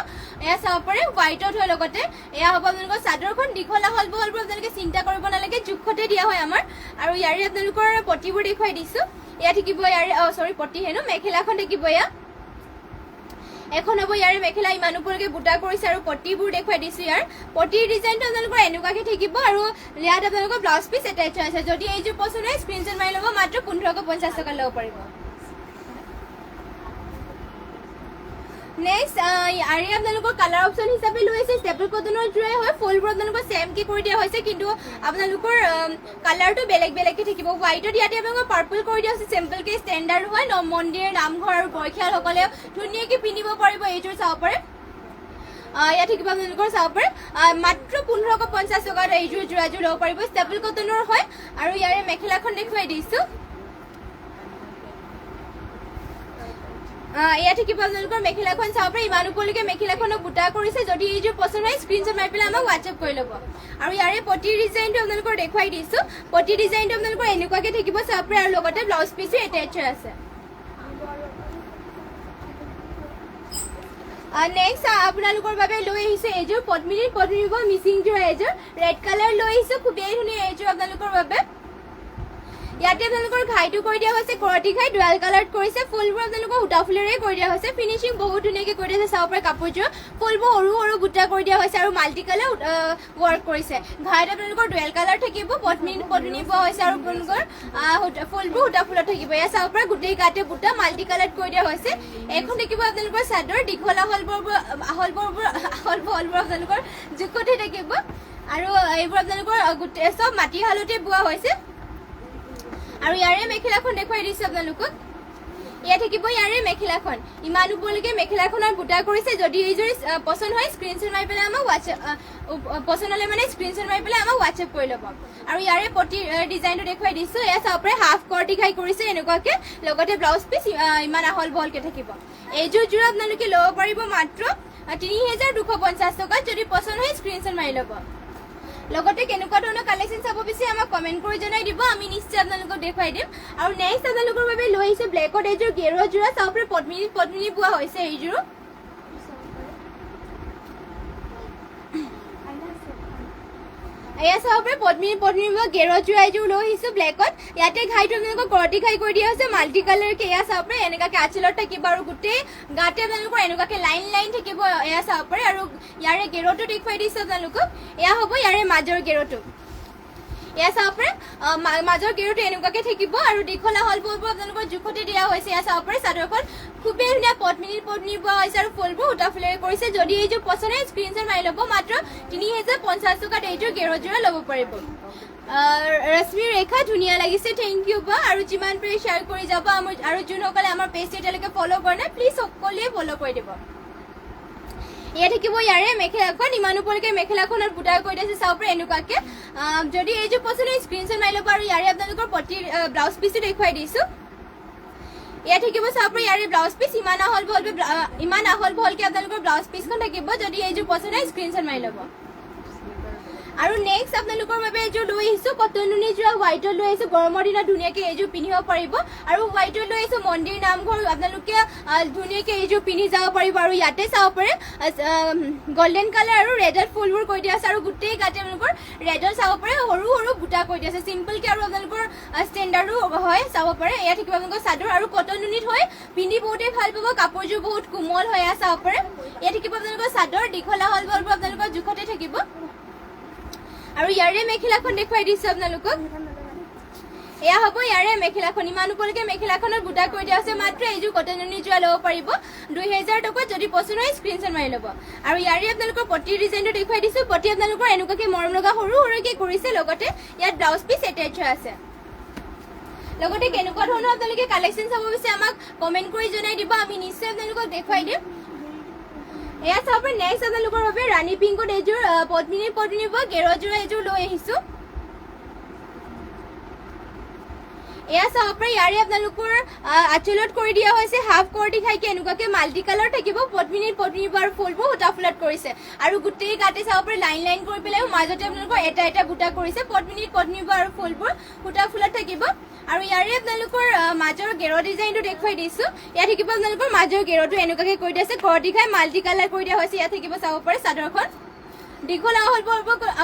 S1: এয়া চাব পাৰে হোৱাইটত হয় লগতে এয়া হ'ব আপোনালোকৰ চাদৰখন দীঘল আহল বহলবোৰ আপোনালোকে চিন্তা কৰিব নালাগে জোখতে দিয়া হয় আমাৰ আৰু ইয়াৰে আপোনালোকৰ পটিবোৰ দেখুৱাই দিছোঁ এয়া থাকিব ইয়াৰে পটি হেনো মেখেলাখন থাকিব এয়া এখন হ'ব ইয়াৰে মেখেলা ইমান ওপৰলৈকে বুটা কৰিছে আৰু পটিবোৰ দেখুৱাই দিছোঁ ইয়াৰ পটিৰ ডিজাইনটো আপোনালোকৰ এনেকুৱাকৈ থাকিব আৰু ইয়াত আপোনালোকৰ ব্লাউজ পিচ এটাচ আছে যদি এইযোৰ পচন্দ হয় স্ক্ৰীনশ্বট মাৰি ল'ব মাত্ৰ 1550 টকা ল'ব পাৰিব নেক্সট আৰু আপোনালোকৰ কালাৰ অপশ্যন হিচাপে লৈ আছে ষ্টেপল কটনৰ যোৰাই হয় ফুলবোৰ আপোনালোকৰ ছেমকৈ কৰি দিয়া হৈছে কিন্তু আপোনালোকৰ কালাৰটো বেলেগ বেলেগকৈ থাকিব হোৱাইটত ইয়াতে আপোনালোকৰ পাৰ্পল কৰি দিয়া হৈছে চিম্পলকৈ ষ্টেণ্ডাৰ্ড হয় মন্দিৰ নামঘৰ আৰু বয়সীয়ালসকলে ধুনীয়াকৈ পিন্ধিব পাৰিব এইযোৰ চাব পাৰে ইয়াত থাকিব আপোনালোকৰ চাব পাৰে মাত্ৰ 1550 টকাত এইযোৰ যোৰাযোৰ ল'ব পাৰিব ষ্টেপল কটনৰ হয় আৰু ইয়াৰে মেখেলাখন দেখুৱাই দিছোঁ ইয়াত থাকিব আপোনালোকৰ মেখেলাখন চাব পাৰে ইমান ওপৰলৈকে মেখেলাখনক বুটা কৰিছে যদি এইযোৰ পচন্দ হয় স্ক্ৰীনশ্বট মাৰি পেলাই আমাক হোৱাটছএপ কৰি ল'ব আৰু ইয়াৰে পটিৰ ডিজাইনটো আপোনালোকৰ দেখুৱাই দিছোঁ পটিৰ ডিজাইনটো আপোনালোকৰ এনেকুৱাকৈ থাকিব চাব পাৰে আৰু লগতে ব্লাউজ পিচো এটাচ আছে নেক্সট আপোনালোকৰ বাবে লৈ আহিছোঁ এইযোৰ পদ্মিনী মিচিং যোৰা এইযোৰ ৰেড কালাৰ লৈ আহিছোঁ খুবেই ধুনীয়া এইযোৰ আপোনালোকৰ বাবে ইয়াতে আপোনালোকৰ ঘাইটো কৰি দিয়া হৈছে কৰতি ঘাই ডুৱেল কালাৰত কৰিছে ফুলবোৰ আপোনালোকৰ সূতা ফুলেৰে কৰি দিয়া হৈছে ফিনিচিং বহুত ধুনীয়াকৈ কৰি দিয়া হৈছে চাব পাৰে কাপোৰযোৰ ফুলবোৰ সৰু সৰু বুটা কৰি দিয়া হৈছে আৰু মাল্টি কালাৰ ৱৰ্ক কৰিছে ঘাইত আপোনালোকৰ ডুৱেল কালাৰ থাকিব পদ্মিনী পোৱা হৈছে আৰু আপোনালোকৰ ফুলবোৰ সূতা ফুলত থাকিব এয়া চাব পাৰে গোটেই গাতে বুটা মাল্টি কালাৰত কৰি দিয়া হৈছে এখন থাকিব আপোনালোকৰ চাদৰ দীঘল আহল বহলবোৰ আপোনালোকৰ জোখতে থাকিব আৰু এইবোৰ আপোনালোকৰ গোটেই চব মাটিশালতে বোৱা হৈছে আৰু ইয়াৰে মেখেলাখন দেখুৱাই দিছোঁ আপোনালোকক এয়া থাকিব ইয়াৰে মেখেলাখন ইমান ওপৰলৈকে মেখেলাখনৰ বুটা কৰিছে যদি এইযোৰ পচন্দ হয় স্ক্ৰীনশ্বট মাৰি পেলাই আমাক পচন্দ হ'লে মানে স্ক্ৰীনশ্বট মাৰি পেলাই আমাক হোৱাটছএপ কৰি ল'ব আৰু ইয়াৰে পটিৰ ডিজাইনটো দেখুৱাই দিছোঁ এয়া চাব পাৰে হাফ কৰতি ঘাই কৰিছে এনেকুৱাকৈ লগতে ব্লাউজ পিচ ইমান আহল বহলকৈ থাকিব এইযোৰ যোৰা আপোনালোকে ল'ব পাৰিব মাত্ৰ 3250 টকাত যদি পচন্দ হয় স্ক্ৰীনশ্বট মাৰি ল'ব লগতে কেনেকুৱা ধৰণৰ কালেকশ্যন চাব বিচাৰে আমাক কমেণ্ট কৰি জনাই দিব আমি নিশ্চয় আপোনালোকক দেখুৱাই দিম আৰু নেক্সট আপোনালোকৰ বাবে লৈ আহিছোঁ ব্লেকত এইযোৰ গেৰুৱা যোৰা চাব পাৰে পদ্মিনী বোৱা হৈছে এইযোৰো এয়া চাব পাৰে পদ্মিনী গেৰত যোৰা এযোৰ লৈ আহিছো ব্লেকত ইয়াতে ঘাইটো আপোনালোকৰ কৰতি ঘাই কৰি দিয়া হৈছে মাল্টি কালাৰ কে এয়া চাব পাৰে এনেকুৱাকে আঁচলত থাকিব আৰু গোটেই গাতে আপোনালোকৰ এনেকুৱাকে লাইন থাকিব এয়া চাব পাৰে আৰু ইয়াৰে গেৰটো দেখুৱাই দিছো আপোনালোকক এয়া হ'ব ইয়াৰে মাজৰ গেৰটো এয়া চাব পাৰে মাজৰ গেৰটো এনেকুৱাকে থাকিব আৰু দীঘলা হল বলবোৰ আপোনালোকৰ জোখতে দিয়া হৈছে এয়া চাব পাৰে চাদৰখন খুবেই ধুনীয়া পদ্মিনী বোৱা হৈছে আৰু ফুলবোৰ সূতা ফুলেৰে কৰিছে যদি এইযোৰ পচন্দ হয় স্ক্ৰীনশ্বট মাৰি ল'ব মাত্ৰ 3050 টকাত এইযোৰ গেৰযোৰা ল'ব পাৰিব ৰশ্মি ৰেখা ধুনীয়া লাগিছে থেংক ইউ বা আৰু যিমান পাৰে শ্বেয়াৰ কৰি যাব আৰু যোনসকলে আমাৰ পেজটো এতিয়ালৈকে ফ'ল' কৰা নাই প্লিজ সকলোৱে ফ'ল' কৰি দিব এয়া থাকিব ইয়াৰে মেখেলাখন ইমান ওপৰলৈকে মেখেলাখনত বুটাই কৰি দিছে চাব পাৰে এনেকুৱাকে যদি এইযোৰ পচন্দ হয় স্ক্ৰীনশ্বট মাৰি ল'ব আৰু ইয়াৰে আপোনালোকৰ প্ৰতি ব্লাউজ পিচটো দেখুৱাই দিছো এয়া থাকিব চাব পাৰে ইয়াৰে ব্লাউজ পিচ ইমান আহল বহলকে আপোনালোকৰ ব্লাউজ পিচখন থাকিব যদি এইযোৰ পচন্দ হয় স্ক্ৰীনশ্বট মাৰি ল'ব আৰু নেক্সট আপোনালোকৰ বাবে এইযোৰ লৈ আহিছো কটন নুনি যোৰা হোৱাইটত লৈ আহিছো গৰমৰ দিনত ধুনীয়াকে এইযোৰ পিন্ধিব পাৰিব আৰু হোৱাইটত লৈ আহিছো মন্দিৰ নামঘৰ আপোনালোকে ধুনীয়াকে এইযোৰ পিন্ধি যাব পাৰিব আৰু ইয়াতে চাব পাৰে গল্ডেন কালাৰ আৰু ৰেডত ফুলবোৰ কৰি দিয়া আছে আৰু গোটেই গাতে আপোনালোকৰ ৰেডত চাব পাৰে সৰু সৰু বুটা কৰি দিয়া আছে চিম্পলকে আৰু আপোনালোকৰ ষ্টেণ্ডাৰ্ডো হয় চাব পাৰে এয়া থাকিব আপোনালোকৰ চাদৰ আৰু কটন নুনিত হয় পিন্ধি বহুতেই ভাল পাব কাপোৰযোৰ বহুত কোমল হয় চাব পাৰে এয়া থাকিব আপোনালোকৰ চাদৰ দীঘলা হল বলবোৰ আপোনালোকৰ জোখতে থাকিব আৰু ইয়াৰে মেখেলাখন দেখুৱাই দিছো আপোনালোকক এয়া হ'ব ইয়াৰে মেখেলাখন ইমান ওপৰলৈকে মেখেলাখনত বুটা কৰি দিয়া আছে মাত্ৰ এইযোৰ কটন নুনি যোৰা ল'ব পাৰিব 2000 টকাত যদি পচন্দ হয় স্ক্ৰীনশ্বট মাৰি ল'ব আৰু ইয়াৰে আপোনালোকৰ পটি ডিজাইনটো দেখুৱাই দিছো পটি আপোনালোকৰ এনেকুৱাকে মৰম লগা সৰু সৰুকে কৰিছে লগতে ইয়াত ব্লাউজ পিচ এটাচ হৈ আছে লগতে কেনেকুৱা ধৰণৰ আপোনালোকে কালেকশ্যন চাব বিচাৰে আমাক কমেণ্ট কৰি জনাই দিব আমি নিশ্চয় আপোনালোকক দেখুৱাই দিম এয়া চাব নেক্সট আপোনালোকৰ বাবে ৰাণী পিংকত এইযোৰ পদ্মিনী গেৰযোৰা এইযোৰ লৈ আহিছো এয়া চাব পাৰে ইয়াৰে আপোনালোকৰ আঁচলত কৰি দিয়া হৈছে হাফ কৰটি খাইকে এনেকুৱাকে মাল্টি কালাৰ থাকিব পদ্মিনী আৰু ফুলবোৰ সূতা ফুলত কৰিছে আৰু গোটেই গাতে চাব পাৰে লাইন কৰি পেলাই মাজতে আপোনালোকৰ এটা বুটা কৰিছে পদ্মিনী আৰু ফুলবোৰ সূতা ফুলত থাকিব আৰু ইয়াৰে আপোনালোকৰ মাজৰ গেৰ ডিজাইনটো দেখুৱাই দিছো ইয়াত থাকিব আপোনালোকৰ মাজৰ গেৰটো এনেকুৱাকে কৰি দিয়া আছে কৰটি খাই মাল্টি কালাৰ কৰি দিয়া হৈছে ইয়াত থাকিব চাব পাৰে চাদৰখন দীঘলা হল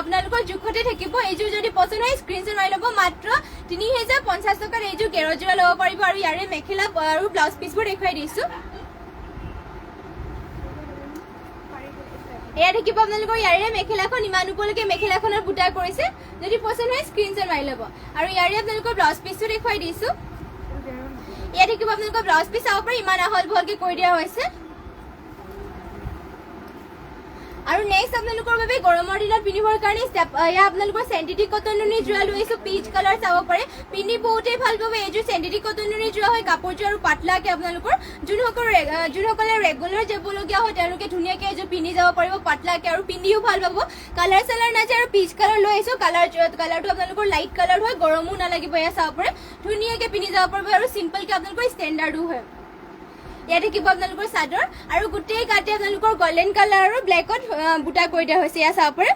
S1: আপোনালোকৰ জোখতে থাকিব এইযোৰ যদি পচন্দ হয় স্ক্ৰীনশ্বট মাৰি ল'ব মাত্ৰ 3050 টকাত এইযোৰ গেৰযোৰা ল'ব পাৰিব আৰু ইয়াৰে মেখেলা আৰু ব্লাউজ পিচবোৰ দেখুৱাই দিছো এয়া থাকিব আপোনালোকৰ ইয়াৰে মেখেলাখন ইমান ওপৰলৈকে মেখেলাখনৰ বুটা কৰিছে যদি পচন্দ হয় স্ক্ৰীনশ্বট মাৰি ল'ব আৰু ইয়াৰে আপোনালোকৰ ব্লাউজ পিচটো দেখুৱাই দিছো এয়া থাকিব আপোনালোকৰ ব্লাউজ পিচ চাব পাৰে ইমান আহল বহলকে কৰি দিয়া হৈছে আৰু নেক্সট আপোনালোকৰ বাবে গৰমৰ দিনত পিন্ধিবৰ কাৰণে এয়া আপোনালোকৰ চেণ্টেটিক কটন নুনি যোৰা লৈ আহিছো পিচ কালাৰ চাব পাৰে পিন্ধি বহুতেই ভাল পাব এইযোৰ চেণ্টেটিক কটন নুনি যোৰা হয় কাপোৰযোৰ আৰু পাতলাকে আপোনালোকৰ যোনসকলে ৰেগুলাৰ যাবলগীয়া হয় তেওঁলোকে ধুনীয়াকে এইযোৰ পিন্ধি যাব পাৰিব পাতলাকে আৰু পিন্ধিও ভাল পাব কালাৰ চালাৰ নাযায় আৰু পিচ কালাৰ লৈ আহিছো কালাৰটো আপোনালোকৰ লাইট কালাৰ হয় গৰমো নালাগিব এয়া চাব পাৰে ধুনীয়াকে পিন্ধি যাব পাৰিব আৰু চিম্পলকে আপোনালোকৰ ষ্টেণ্ডাৰ্ডো হয় ইয়াত থাকিব আপোনালোকৰ চাদৰ আৰু গোটেই গাতে আপোনালোকৰ গল্ডেন কালাৰ আৰু ব্লেকত বুটা কৰি দিয়া হৈছে এয়া চাব পাৰে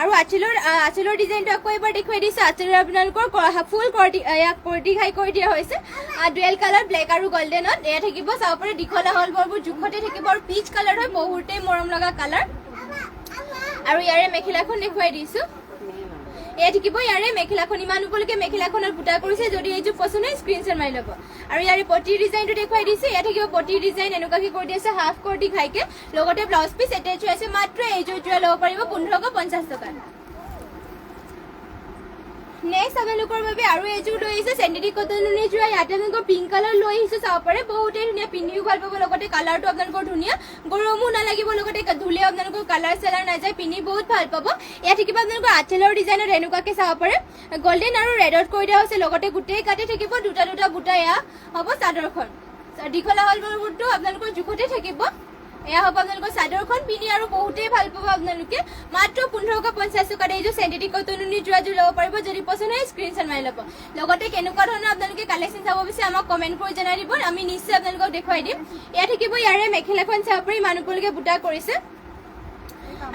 S1: আৰু আঁচলৰ ডিজাইনটো আকৌ এবাৰ দেখুৱাই দিছো আঁচলৰ আপোনালোকৰ ফুল কৰটি খাই কৰি দিয়া হৈছে ডুৱেল কালাৰ ব্লেক আৰু গল্ডেনত এয়া থাকিব চাব পাৰে দীঘলা হল বলবোৰ জোখতে থাকিব আৰু পিচ কালাৰ হয় বহুতেই মৰম লগা কালাৰ আৰু ইয়াৰে মেখেলাখন দেখুৱাই দিছো এয়া থাকিব ইয়াৰে মেখেলাখন ইমান ওপৰলৈকে মেখেলাখনত বুটা কৰিছে যদি এইযোৰ পচন্দ হয় স্ক্ৰীনশ্বট মাৰি ল'ব আৰু ইয়াৰে পটি ডিজাইনটো দেখুৱাই দিছো এয়া থাকিব পটি ডিজাইন এনেকুৱাকে কৰি দিছে হাফ কৰটি খাইকে লগতে ব্লাউজ পিচ এটাচ হৈ আছে মাত্ৰ এইযোৰ যোৰা ল'ব পাৰিব 1550 টকাত নেক্সট আপোনালোকৰ বাবে আৰু এইযোৰ লৈ আহিছে চেণ্টেটিক কটন নুনি যোৰা ইয়াতে আপোনালোকৰ পিংক কালাৰ লৈ আহিছো চাব পাৰে বহুতেই ধুনীয়া পিন্ধিও ভাল পাব লগতে কালাৰটো আপোনালোকৰ ধুনীয়া গৰমো নালাগিব লগতে ধুলে আপোনালোকৰ কালাৰ চালাৰ নাযায় পিন্ধি বহুত ভাল পাব ইয়াত থাকিব আপোনালোকৰ আঁচলৰ ডিজাইনত এনেকুৱাকে চাব পাৰে গল্ডেন আৰু ৰেডত কৰি দিয়া হৈছে লগতে গোটেই গাতে থাকিব দুটা বুটা এয়া হ'ব চাদৰখন দীঘলা হল বলবোৰটো আপোনালোকৰ জোখতে থাকিব এয়া হ'ব আপোনালোকৰ চাদৰখন পিন্ধি আৰু বহুতেই ভাল পাব আপোনালোকে মাত্ৰ 1550 টকাত এইযোৰ চেণ্টেটিক কটন নুনি যোৰাযোৰ ল'ব পাৰিব যদি পচন্দ হয় স্ক্ৰীনশ্বট মাৰি ল'ব লগতে কেনেকুৱা ধৰণৰ আপোনালোকে কালেকশ্যন চাব বিচাৰে আমাক কমেণ্ট কৰি জনাই দিব আমি নিশ্চয় আপোনালোকক দেখুৱাই দিম এয়া থাকিব ইয়াৰে মেখেলাখন চাব পাৰি ইমান ওপৰলৈকে বুটা কৰিছে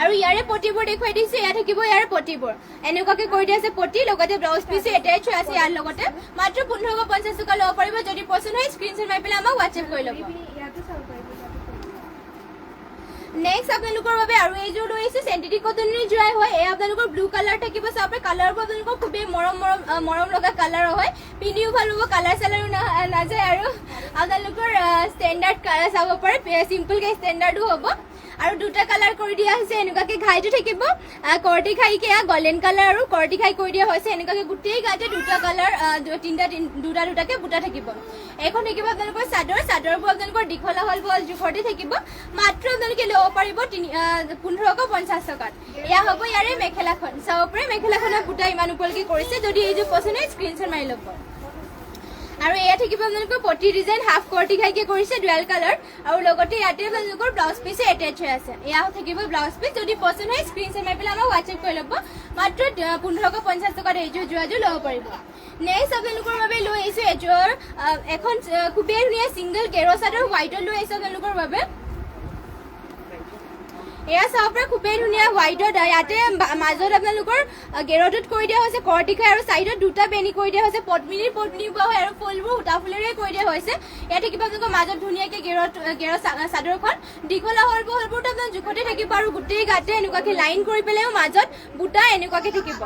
S1: আৰু ইয়াৰে পটিবোৰ দেখুৱাই দিছো এয়া থাকিব ইয়াৰ পটিবোৰ এনেকুৱাকে কৰি দিয়া আছে পটি লগতে ব্লাউজ পিচ এটাচ হৈ আছে ইয়াৰ লগতে মাত্ৰ 1550 টকা ল'ব পাৰিব যদি পচন্দ হয় স্ক্ৰীনশ্বট মাৰি পেলাই আমাক হোৱাটছএপ কৰি ল'ব নেক্সট আপোনালোকৰ বাবে আৰু এইযোৰ লৈ আহিছোঁ চেণ্টেটিক কটনৰ যোৰাই হয় এই আপোনালোকৰ ব্লু কালাৰ থাকিব চাপে কালাৰবোৰ আপোনালোকৰ খুবেই মৰম লগা কালাৰ হয় পিন্ধিও ভাল হ'ব কালাৰ চালাৰো নাযায় আৰু আপোনালোকৰ ষ্টেণ্ডাৰ্ড কালাৰ চাব পাৰে চিম্পলকৈ ষ্টেণ্ডাৰ্ডো হ'ব আৰু দুটা কালাৰ কৰি দিয়া হৈছে এনেকুৱাকৈ ঘাইটো থাকিব কৰটি ঘাইকে গল্ডেন কালাৰ আৰু কৰটি ঘাই কৰি দিয়া হৈছে এনেকুৱাকৈ গোটেই গাতে দুটা কালাৰ দুটাকৈ বুটা থাকিব এইখন থাকিব আপোনালোকৰ চাদৰবোৰ আপোনালোকৰ দীঘল আহল বহল জোখতে থাকিব মাত্ৰ আপোনালোকে ল'ব পাৰিব 1550 টকাত এয়া হ'ব ইয়াৰে মেখেলাখন চাব পাৰে মেখেলাখনৰ বুটা ইমান ওপৰলৈকে কৰিছে যদি এইযোৰ পচন্দ হয় স্ক্ৰীনশ্বট মাৰি ল'ব আৰু এয়া থাকিব আপোনালোকৰ পটি ডিজাইন হাফ কৰটি ঘাইকে কৰিছে ডুৱেল কালাৰ আৰু লগতে ইয়াতে আপোনালোকৰ ব্লাউজ পিছে এটেচ হৈ আছে এয়া থাকিব ব্লাউজ পিচ যদি পচন্দ হয় স্ক্ৰীনশ্বট মাৰি পেলাই আমাক হোৱাটছএপ কৰি ল'ব মাত্ৰ 1550 টকাত এইযোৰ যোৰাযোৰ ল'ব পাৰিব নেক্সট আপোনালোকৰ বাবে লৈ আহিছোঁ এযোৰ এখন খুবেই ধুনীয়া ছিংগল গেৰ চাদৰ হোৱাইটত লৈ আহিছোঁ আপোনালোকৰ বাবে এয়া চাব পাৰে খুবেই ধুনীয়া হোৱাইটত ইয়াতে মাজত আপোনালোকৰ গেৰটোত কৰি দিয়া হৈছে কৰটি ঘাই আৰু চাইডত দুটা বেনি কৰি দিয়া হৈছে পদ্মিনী পোৱা হয় আৰু ফুলবোৰ সূতা ফুলেৰে কৰি দিয়া হৈছে ইয়াতে কিবা আপোনালোকৰ মাজত ধুনীয়াকৈ গেৰ চাদৰখন দীঘল আহল বহলবোৰতো আপোনাৰ জোখতে থাকিব আৰু গোটেই গাতে এনেকুৱাকৈ লাইন কৰি পেলাইও মাজত বুটা এনেকুৱাকৈ থাকিব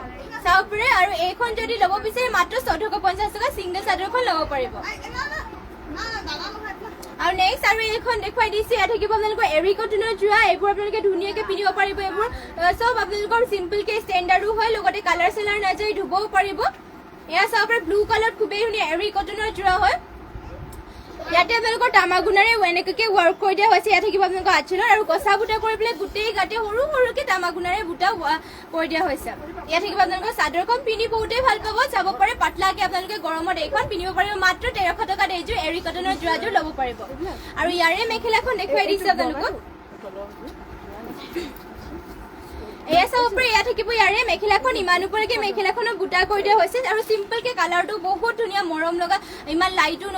S1: চাব পাৰে আৰু এইখন যদি ল'ব বিচাৰে মাত্ৰ 1450 টকা ছিংগল চাদৰখন ল'ব পাৰিব আৰু নেক্সট আৰু এইখন দেখুৱাই দিছে ইয়াত থাকিব আপোনালোকৰ এৰি কটনৰ যোৰা এইবোৰ আপোনালোকে ধুনীয়াকৈ পিন্ধিব পাৰিব এইবোৰ চব আপোনালোকৰ চিম্পলকৈ ষ্টেণ্ডাৰ্ডো হয় লগতে কালাৰ চালাৰ নাযায় ধুবও পাৰিব এয়া চাব পাৰে ব্লু কালাৰত খুবেই ধুনীয়া এৰি কটনৰ যোৰা হয় ইয়াতে আপোনালোকৰ তামাগুণাৰে এনেকুৱাকৈ ৱৰ্ক কৰি দিয়া হৈছে ইয়াত থাকিব আপোনালোকৰ আঁচলৰ আৰু গছা বুটা কৰি পেলাই গোটেই গাতে সৰুকৈ তামাগুণাৰে বুটা কৰি দিয়া হৈছে ইয়াত থাকিব আপোনালোকৰ চাদৰখন পিন্ধি বহুতেই ভাল পাব চাব পাৰে পাতলাকৈ আপোনালোকে গৰমত এইখন পিন্ধিব পাৰিব মাত্ৰ 1300 টকাত এইযোৰ এৰি কটনৰ যোৰাযোৰ ল'ব পাৰিব আৰু ইয়াৰে মেখেলাখন দেখুৱাই দিছোঁ আপোনালোকক এয়া চাব পাৰে এয়া থাকিব ইয়াৰে মেখেলাখন ইমান ওপৰলৈকে মেখেলাখনৰ বুটা কৰি দিয়া হৈছে আৰু চিম্পলকৈ কালাৰটো বহুত ধুনীয়া মৰম লগা ইমান লাইটো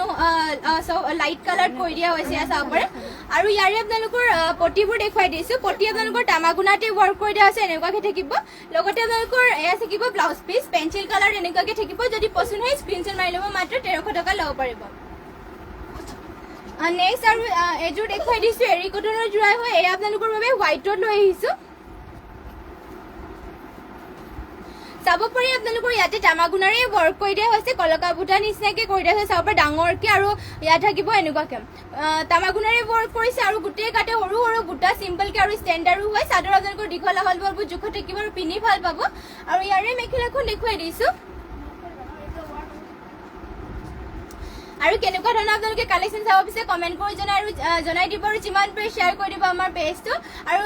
S1: লাইট কালাৰ কৰি দিয়া হৈছে এয়া চাব পাৰে আৰু ইয়াৰে আপোনালোকৰ পটিবোৰ দেখুৱাই দিছোঁ পটি আপোনালোকৰ তামাগুণাতে ৱৰ্ক কৰি দিয়া হৈছে এনেকুৱাকৈ থাকিব লগতে আপোনালোকৰ এয়া থাকিব ব্লাউজ পিচ পেঞ্চিল কালাৰ এনেকুৱাকৈ থাকিব যদি পচন্দ হয় স্ক্ৰীনশ্বট মাৰি ল'ব মাত্ৰ 1300 টকা ল'ব পাৰিব নেক্সট আৰু এইযোৰ দেখুৱাই দিছোঁ এৰি কটনৰ যোৰাই হয় এয়া আপোনালোকৰ বাবে হোৱাইটত লৈ আহিছোঁ চাব পাৰি আপোনালোকৰ ইয়াতে তামাগুণাৰে ৱৰ্ক কৰি দিয়া হৈছে কলকা বুটা নিচিনাকৈ কৰি দিয়া হৈছে চাব পাৰে ডাঙৰকৈ আৰু ইয়াত থাকিব এনেকুৱাকৈ তামাগুণাৰে ৱৰ্ক কৰিছে আৰু গোটেই গাতে সৰু সৰু বুটা চিম্পলকৈ আৰু ষ্টেণ্ডাৰ্ডো হয় চাদৰ আপোনালোকৰ দীঘল আহল বহলবোৰ জোখত থাকিব আৰু পিন্ধি ভাল পাব আৰু ইয়াৰে মেখেলাখন দেখুৱাই দিছোঁ আৰু কেনেকুৱা ধৰণৰ আপোনালোকে কালেকশ্যন চাব বিচাৰে কমেণ্ট কৰি জনাই দিব আৰু যিমান পাৰে শ্বেয়াৰ কৰি দিব আমাৰ পেজটো আৰু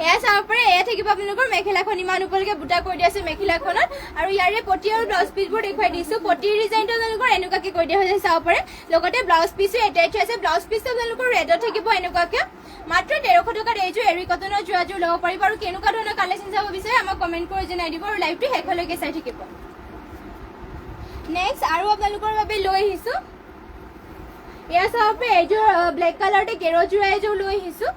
S1: এয়া চাব পাৰে এয়া থাকিব আপোনালোকৰ মেখেলাখন ইমান ওপৰলৈকে বুটা কৰি দিয়া আছে মেখেলাখনত আৰু ইয়াৰে পটি আৰু ব্লাউজ পিচবোৰ দেখুৱাই দিছোঁ পটিৰ ডিজাইনটো আপোনালোকৰ এনেকুৱাকৈ কৰি দিয়া হৈছে চাব পাৰে লগতে ব্লাউজ পিচো এটেচ হৈছে ব্লাউজ পিচটো আপোনালোকৰ ৰেডত থাকিব এনেকুৱাকৈ মাত্ৰ 1300 টকাত এইযোৰ এৰি কটনৰ যোৰাযোৰ ল'ব পাৰিব আৰু কেনেকুৱা ধৰণৰ কালেকশ্যন চাব বিচাৰে আমাক কমেণ্ট কৰি জনাই দিব আৰু লাইভটো শেষলৈকে চাই থাকিব নেক্সট আৰু আপোনালোকৰ বাবে লৈ আহিছোঁ এয়া চাব পাৰে এইযোৰ ব্লেক কালাৰতে গেৰ যোৰা এযোৰ লৈ আহিছোঁ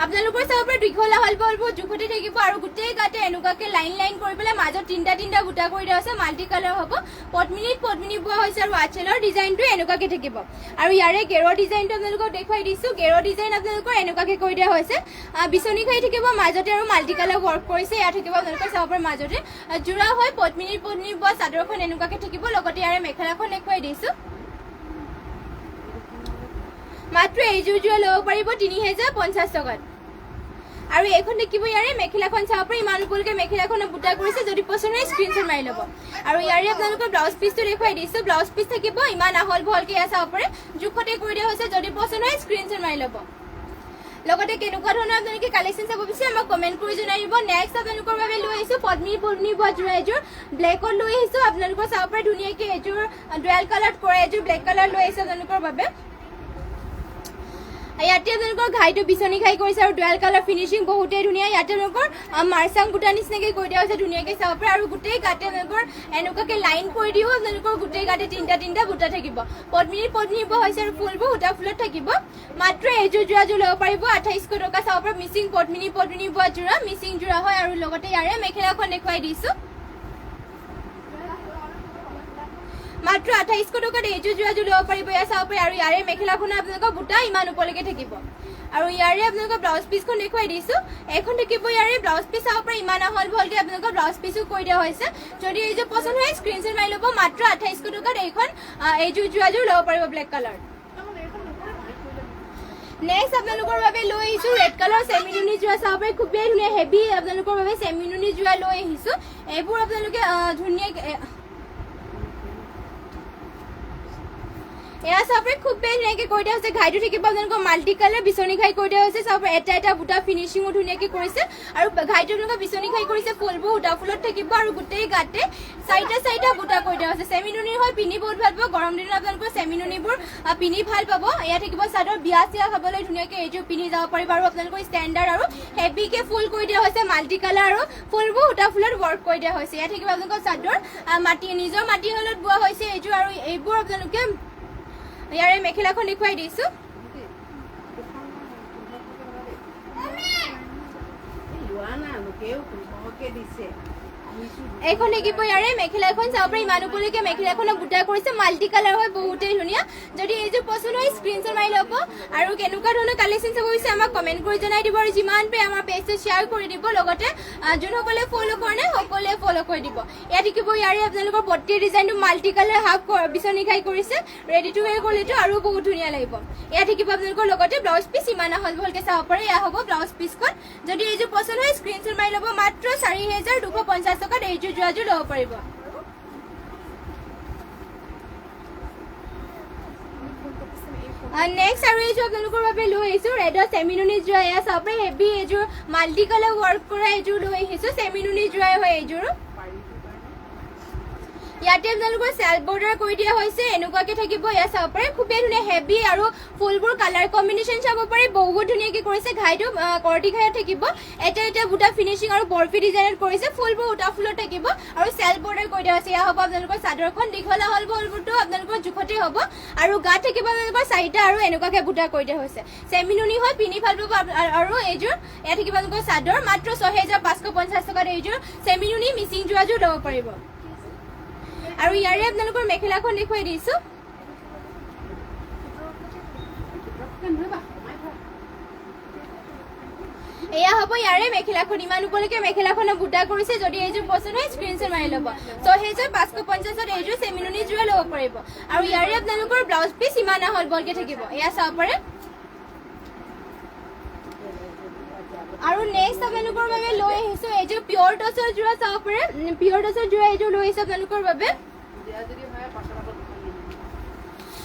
S1: আপোনালোকৰ চাব পাৰে দীঘল আহল বহলবোৰ জোখতে থাকিব আৰু গোটেই গাতে এনেকুৱাকৈ লাইন কৰি পেলাই মাজত তিনিটা বুটা কৰি দিয়া হৈছে মাল্টি কালাৰ হ'ব পদ্মিনী বোৱা হৈছে আৰু আঁচলৰ ডিজাইনটো এনেকুৱাকৈ থাকিব আৰু ইয়াৰে গেৰৰ ডিজাইনটো আপোনালোকক দেখুৱাই দিছোঁ গেৰৰ ডিজাইন আপোনালোকৰ এনেকুৱাকৈ কৰি দিয়া হৈছে বিচনী খাই থাকিব মাজতে আৰু মাল্টি কালাৰ ৱৰ্ক কৰিছে ইয়াত থাকিব আপোনালোকে চাব পাৰে মাজতে যোৰা হয় পদ্মিনী বোৱা চাদৰখন এনেকুৱাকৈ থাকিব লগতে ইয়াৰে মেখেলাখন দেখুৱাই দিছোঁ মাত্ৰ এইযোৰ যোৰা ল'ব পাৰিব 3050 টকাত আৰু এইখন দেখিব ইয়াৰে মেখেলাখন চাব পাৰে ইমান ওপৰলৈকে মেখেলাখনৰ বুটা কৰিছে যদি পচন্দ হয় স্ক্ৰীনশ্বট মাৰি ল'ব আৰু ইয়াৰে আপোনালোকৰ ব্লাউজ পিচটো দেখুৱাই দিছোঁ ব্লাউজ পিচ থাকিব ইমান আহল বহলকৈ এয়া চাব পাৰে জোখতে কৰি দিয়া হৈছে যদি পচন্দ হয় স্ক্ৰীনশ্বট মাৰি ল'ব লগতে কেনেকুৱা ধৰণৰ আপোনালোকে কালেকশ্যন চাব বিচাৰে আমাক কমেণ্ট কৰি জনাই দিব নেক্সট আপোনালোকৰ বাবে লৈ আহিছোঁ পদ্মিনী বোৱা যোৰা এযোৰ ব্লেকত লৈ আহিছোঁ আপোনালোকৰ চাব পাৰে ধুনীয়াকৈ এযোৰ ডুৱেল কালাৰত কৰা এযোৰ ব্লেক কালাৰ লৈ আহিছোঁ আপোনালোকৰ বাবে ইয়াতে আপোনালোকৰ ঘাইটো বিচনী ঘাই কৰিছে আৰু ডুৱেল কালাৰ ফিনিচিং বহুতেই ধুনীয়া ইয়াতে আপোনালোকৰ মাৰ্চাং বুটা নিচিনাকৈ কৰি দিয়া হৈছে ধুনীয়াকৈ চাব পাৰে আৰু গোটেই গাতে আপোনালোকৰ এনেকুৱাকৈ লাইন কৰি দিও আপোনালোকৰ গোটেই গাতে তিনিটা বুটা থাকিব পদ্মিনী বোৱা হৈছে আৰু ফুলবোৰ সূতা ফুলত থাকিব মাত্ৰ এইযোৰ যোৰাযোৰ ল'ব পাৰিব 2800 টকা চাব পাৰে মিচিং পদ্মিনী বোৱা যোৰা মিচিং যোৰা হয় আৰু লগতে ইয়াৰে মেখেলাখন দেখুৱাই দিছোঁ মাত্ৰ 2800 টকাত এইযোৰ যোৰাযোৰ ল'ব পাৰিব এয়া চাব পাৰি আৰু ইয়াৰে মেখেলাখনৰ আপোনালোকৰ বুটা ইমান ওপৰলৈকে থাকিব আৰু ইয়াৰে আপোনালোকৰ ব্লাউজ পিচখন দেখুৱাই দিছো এখন থাকিব ইয়াৰে ব্লাউজ পিচ চাব পাৰি ইমান আহল বহলকে আপোনালোকৰ ব্লাউজ পিচো কৰি দিয়া হৈছে যদি এইযোৰ পছন্দ হয় স্ক্ৰিনশ্বট মাৰি ল'ব মাত্ৰ 2800 টকাত এইযোৰ যোৰাযোৰ ল'ব পাৰিব ব্লেক কালাৰ নেক্সট আপোনালোকৰ বাবে লৈ আহিছো ৰেড কালাৰ সেমিনুনি যোৰা চাব পাৰি খুবেই ধুনীয়া হেভি আপোনালোকৰ বাবে সেমিনুনি যোৰা লৈ আহিছো এইবোৰ আপোনালোকে ধুনীয়া এয়া চাব পাৰি খুবেই ধুনীয়াকৈ কৰি দিয়া হৈছে ঘাইটো থাকিব আপোনালোকৰ মাল্টি কালাৰ বিচনী ঘাই কৰি দিয়া হৈছে চাব পাৰি এটা বুটা ফিনিচিঙো ধুনীয়াকৈ কৰিছে আৰু ঘাইটো আপোনালোকৰ বিচনী ঘাই কৰিছে ফুলবোৰ উটা ফুলত থাকিব আৰু গোটেই গাতে চাৰিটা বুটা কৰি দিয়া হৈছে সেমিনুনি হয় পিন্ধি বহুত ভাল পাব গৰম দিনত আপোনালোকৰ সেমিনুনিবোৰ পিন্ধি ভাল পাব এয়া থাকিব চাদৰ বিয়া চিয়া খাবলৈ ধুনীয়াকৈ এইযোৰ পিন্ধি যাব পাৰিব আৰু আপোনালোকৰ ষ্টেণ্ডাৰ্ড আৰু হেভিকৈ ফুল কৰি দিয়া হৈছে মাল্টি কালাৰ আৰু ফুলবোৰ উটা ফুলত ৱৰ্ক কৰি দিয়া হৈছে এয়া থাকিব আপোনালোকৰ চাদৰ নিজৰ মাটি হলত বোৱা হৈছে এইযোৰ আৰু এইবোৰ আপোনালোকে ইয়াৰে মেখেলাখন দেখুৱাই দিছো এইখন দেখিব ইয়াৰে মেখেলাখন চাব পাৰি ইমান ওপৰলৈকে মেখেলাখনক বুটা কৰিছে মাল্টি কালাৰ হয় বহুতেই ধুনীয়া যদি এইযোৰ পছন্দ হয় স্ক্ৰিনশ্বট মাৰি ল'ব আৰু কেনেকুৱা ধৰণৰ কালেকশ্যন চাব বিচাৰে আমাক কমেণ্ট কৰি জনাই দিব আৰু যিমান পাৰে আমাৰ পেজটো শ্বেয়াৰ কৰি দিব লগতে যোনসকলে ফ'ল' কৰে নাই সকলোৱে ফ'ল' কৰি দিব ইয়াত দেখিব ইয়াৰে আপোনালোকৰ পট্টিৰ ডিজাইনটো মাল্টি কালাৰ হাফ বিচনী ঘাই কৰিছে ৰেডি টু ৱেৰ কৰিলেতো আৰু বহুত ধুনীয়া লাগিব ইয়াত দেখিব আপোনালোকৰ লগতে ব্লাউজ পিচ ইমান আহল বহলকৈ চাব পাৰে এয়া হ'ব ব্লাউজ পিচখন যদি এইযোৰ পছন্দ হয় স্ক্ৰিনশ্বট মাৰি ল'ব মাত্ৰ 4250 টকাত এইযোৰ যোৰাযোৰ ল'ব পাৰিব নেক্সট আৰু এইযোৰ আপোনালোকৰ বাবে লৈ আহিছো ৰেডৰ সেমিনুনি যোৰা এয়া চাব পাৰি হেভি এইযোৰ মাল্টি কালাৰ ৱৰ্ক কৰা এইযোৰ লৈ আহিছো সেমিনুনি যোৰাই হয় এইযোৰ ইয়াতে আপোনালোকৰ চেল্ফ বৰ্ডাৰ কৰি দিয়া হৈছে এনেকুৱাকৈ থাকিব এয়া চাব পাৰে খুবেই ধুনীয়া হেভি আৰু ফুলবোৰ কালাৰ কম্বিনেশ্যন চাব পাৰি বহুত ধুনীয়াকৈ কৰিছে ঘাইটো কৰটি ঘাইত থাকিব এটা বুটা ফিনিচিং আৰু বৰফি ডিজাইনত কৰিছে ফুলবোৰ উটা ফুলত থাকিব আৰু চেল্ফ বৰ্ডাৰ কৰি দিয়া হৈছে এয়া হ'ব আপোনালোকৰ চাদৰখন দীঘল আহল বহলবোৰটো আপোনালোকৰ জোখতে হ'ব আৰু গাত থাকিব আপোনালোকৰ চাৰিটা আৰু এনেকুৱাকৈ বুটা কৰি দিয়া হৈছে সেমিনুনি হয় পিন্ধি ভাল পাব আৰু এইযোৰ এয়া থাকিব আপোনালোকৰ চাদৰ মাত্ৰ 6550 টকাত এইযোৰ সেমিনুনি মিচিং যোৰাযোৰ ল'ব পাৰিব আৰু ইয়াৰে আপোনালোকৰ মেখেলাখন দেখুৱাই দিছো এয়া হ'ব ইয়াৰে মেখেলাখন ইমান ওপৰলৈকে মেখেলাখনৰ বুটা কৰিছে যদি এইযোৰ পছন্দ হয় স্ক্ৰিনশ্বট মাৰি ল'ব 6550 এইযোৰ সেমিনুনি যোৰা ল'ব পাৰিব আৰু ইয়াৰে আপোনালোকৰ ব্লাউজ পিচ ইমান আহল বহলকৈ থাকিব এয়া চাব পাৰে আৰু নেক্সট আপোনালোকৰ বাবে লৈ আহিছো এইযোৰ পিয়ৰ টচৰ যোৰা চাব পাৰে পিয়ৰ টচৰ যোৰা এইযোৰ লৈ আহিছো আপোনালোকৰ বাবে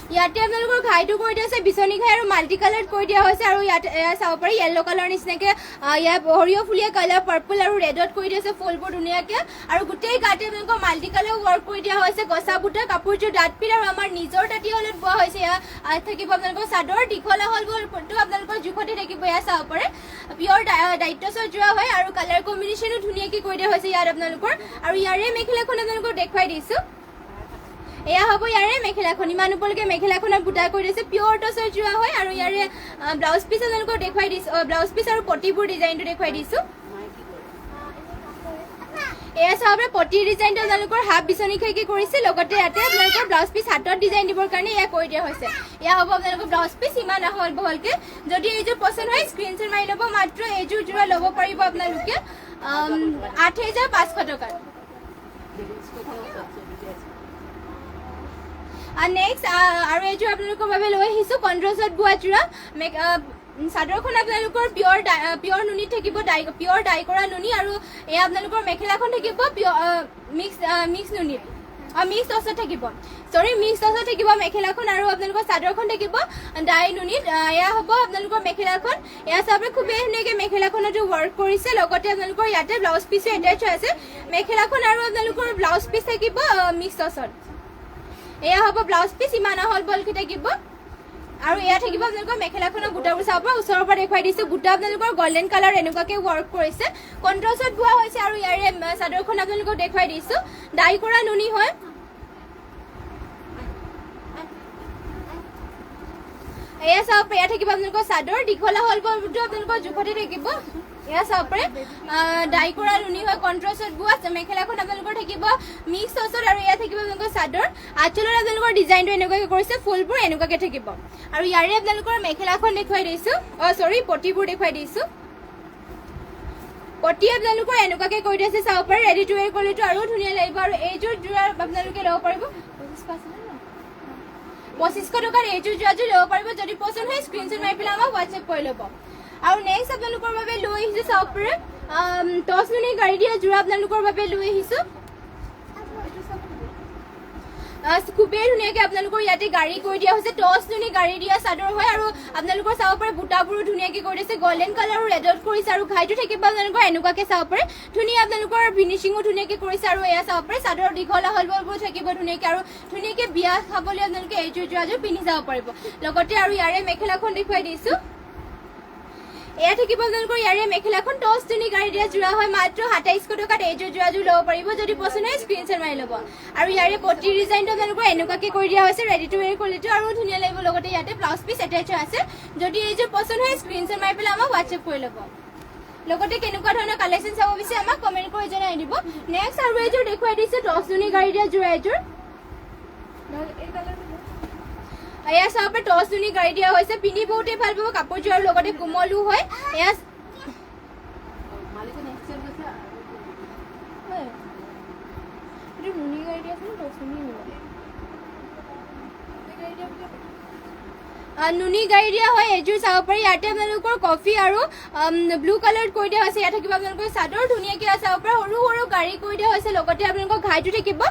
S1: ইয়াতে আপোনালোকৰ ঘাইটো কৰি দিয়া হৈছে বিচনী ঘাই আৰু মাল্টি কালাৰ কৰি দিয়া হৈছে আৰু ইয়াতে চাব পাৰি য়েল্লো কালাৰ নিচিনাকৈ ইয়াত সৰিয়হ ফুলীয়া কালাৰ পাৰ্পল আৰু ৰেডত কৰি দিয়া হৈছে ফুলবোৰ ধুনীয়াকৈ আৰু গোটেই গাতে আপোনালোকৰ মাল্টি কালাৰ ৱৰ্ক কৰি দিয়া হৈছে গছা বুটা কাপোৰযোৰ ডাঠ পিঠ আৰু আমাৰ নিজৰ তাঁতী হলত বোৱা হৈছে এয়া থাকিব আপোনালোকৰ চাদৰ দীঘল আহলবোৰটো আপোনালোকৰ জোখতে থাকিব এয়া চাব পাৰে পিয়ৰ ডাইটছৰ যোৰা হয় আৰু কালাৰ কম্বিনেশ্যনো ধুনীয়াকৈ কৰি দিয়া হৈছে ইয়াত আপোনালোকৰ আৰু ইয়াৰে মেখেলাখন আপোনালোকক দেখুৱাই দিছো এয়া হ'ব ইয়াৰে মেখেলাখন ইমান ওপৰলৈকে মেখেলাখনত বুটা কৰি দিছে পিয়ৰ টচৰ যোৰা হয় আৰু ইয়াৰে ব্লাউজ পিচ আপোনালোকক দেখুৱাই দিছো ব্লাউজ পিচ আৰু পটিবোৰ ডিজাইনটো দেখুৱাই দিছো এয়া চাব পাৰে পটিৰ ডিজাইনটো আপোনালোকৰ হাফ বিচনী খাইকে কৰিছে লগতে ইয়াতে আপোনালোকৰ ব্লাউজ পিচ হাতত ডিজাইন দিবৰ কাৰণে এয়া কৰি দিয়া হৈছে এয়া হ'ব আপোনালোকৰ ব্লাউজ পিচ ইমান আহল বহলকৈ যদি এইযোৰ পছন্দ হয় স্ক্ৰিনশ্বট মাৰি ল'ব মাত্ৰ এইযোৰ যোৰা ল'ব পাৰিব আপোনালোকে 8500 টকাত নেক্সট আৰু এইযোৰ আপোনালোকৰ বাবে লৈ আহিছো কণ্ট্ৰাষ্টত বোৱা যোৰা চাদৰখন আপোনালোকৰ পিয়ৰ নুনিত থাকিব পিয়ৰ ডাই কৰা নুনি আৰু এয়া আপোনালোকৰ মেখেলাখন থাকিব মিক্স নুনিত মিক্স টচত থাকিব মিক্স টচত থাকিব মেখেলাখন আৰু আপোনালোকৰ চাদৰখন থাকিব ডাই নুনিত এয়া হ'ব আপোনালোকৰ মেখেলাখন এয়া চাব খুবেই ধুনীয়াকৈ মেখেলাখনতো ৱৰ্ক কৰিছে লগতে আপোনালোকৰ ইয়াতে ব্লাউজ পিচো এটাচ হৈ আছে মেখেলাখন আৰু আপোনালোকৰ ব্লাউজ পিচ থাকিব মিক্স টচত এয়া হ'ব ব্লাউজ পিচ ইমান আহল বহলকৈ থাকিব আৰু এয়া থাকিব আপোনালোকৰ মেখেলাখনৰ বুটাবোৰ চাব পৰা ওচৰৰ পৰা দেখুৱাই দিছো বুটা আপোনালোকৰ গল্ডেন কালাৰ এনেকুৱাকৈ ৱৰ্ক কৰিছে কণ্ট্ৰাষ্টত বোৱা হৈছে আৰু ইয়াৰে চাদৰখন আপোনালোকক দেখুৱাই দিছো ডাই কৰা নুনি হয় এয়া চাব এয়া থাকিব আপোনালোকৰ চাদৰ দীঘল আহল বহলটো আপোনালোকৰ জোখতে থাকিব এয়া চাব পাৰে ডাই কৰা নুনি হয় কন্ট্ৰাষ্টত বোৱা মেখেলাখন আপোনালোকৰ থাকিব মিক্স টচত আৰু এয়া থাকিব আপোনালোকৰ চাদৰ আঁচলৰ আপোনালোকৰ ডিজাইনটো এনেকুৱাকৈ কৰিছে ফুলবোৰ এনেকুৱাকৈ থাকিব আৰু ইয়াৰে আপোনালোকৰ মেখেলাখন দেখুৱাই দিছোঁ পটিবোৰ দেখুৱাই দিছোঁ পটি আপোনালোকৰ এনেকুৱাকৈ কৰি দিছে চাব পাৰে ৰেডি টু ৱেৰ কৰিলেতো আৰু ধুনীয়া লাগিব আৰু এইযোৰ যোৰা আপোনালোকে ল'ব পাৰিব 2500 টকাৰ এইযোৰ যোৰাযোৰ ল'ব পাৰিব যদি পচন্দ হয় স্ক্ৰীনশ্বট মাৰি পেলাই আমাক হোৱাটছএপ কৰি ল'ব আৰু নেক্সট আপোনালোকৰ বাবে লৈ আহিছোঁ চাব পাৰে টচ নুনি গাড়ী দিয়া যোৰা আপোনালোকৰ বাবে লৈ আহিছোঁ খুবেই ধুনীয়াকৈ আপোনালোকৰ ইয়াতে গাড়ী কৰি দিয়া হৈছে টচ নুনি গাড়ী দিয়া চাদৰ হয় আৰু আপোনালোকৰ চাব পাৰে বুটাবোৰো ধুনীয়াকৈ কৰি দিছে গল্ডেন কালাৰ আৰু ৰেডত কৰিছে আৰু ঘাইটো থাকিব আপোনালোকৰ এনেকুৱাকৈ চাব পাৰে ধুনীয়া আপোনালোকৰ ফিনিচিঙো ধুনীয়াকৈ কৰিছে আৰু এয়া চাব পাৰে চাদৰ দীঘল আহলবোৰ থাকিব ধুনীয়াকৈ আৰু ধুনীয়াকৈ বিয়া খাবলৈ আপোনালোকে এইযোৰ যোৰাযোৰ পিন্ধি যাব পাৰিব লগতে আৰু ইয়াৰে মেখেলাখন দেখুৱাই দিছোঁ এয়া থাকিব আপোনালোকৰ ইয়াৰে মেখেলাখন টচ নুনি গাড়ী দিয়া যোৰা হয় মাত্ৰ 2700 টকাত এইযোৰ যোৰাযোৰ ল'ব পাৰিব যদি পচন্দ হয় স্ক্ৰীনশ্বট মাৰি ল'ব আৰু ইয়াৰে পটি ডিজাইনটো আপোনালোকৰ এনেকুৱাকৈ কৰি দিয়া হৈছে ৰেডি টু ৱেৰ কৰিলেতো আৰু ধুনীয়া লাগিব লগতে ইয়াতে ব্লাউজ পিচ এটাচ আছে যদি এইযোৰ পচন্দ হয় স্ক্ৰীনশ্বট মাৰি পেলাই আমাক হোৱাটছএপ কৰি ল'ব লগতে কেনেকুৱা ধৰণৰ কালেকশ্যন চাব বিচাৰে আমাক কমেণ্ট কৰি জনাই দিব নেক্সট আৰু এইযোৰ দেখুৱাই দিছোঁ টচ নুনি গাড়ী দিয়া যোৰা এইযোৰ এয়া চাব পাৰে টচ নুনি গাড়ী দিয়া হৈছে পিন্ধি বহুতেই ভাল পাব কাপোৰযোৰ আৰু লগতে কোমলো হয় এয়া নুনি গাড়ী দিয়া আছে টচ নুনি নুনি গাড়ী দিয়া হয় এইযোৰ চাব পাৰি ইয়াতে আপোনালোকৰ কফি আৰু ব্লু কালাৰ কৰি দিয়া হৈছে ইয়াত থাকিব আপোনালোকৰ চাদৰ ধুনীয়াকৈ চাব পাৰে সৰু সৰু গাড়ী কৰি দিয়া হৈছে লগতে আপোনালোকৰ ঘাইটো থাকিব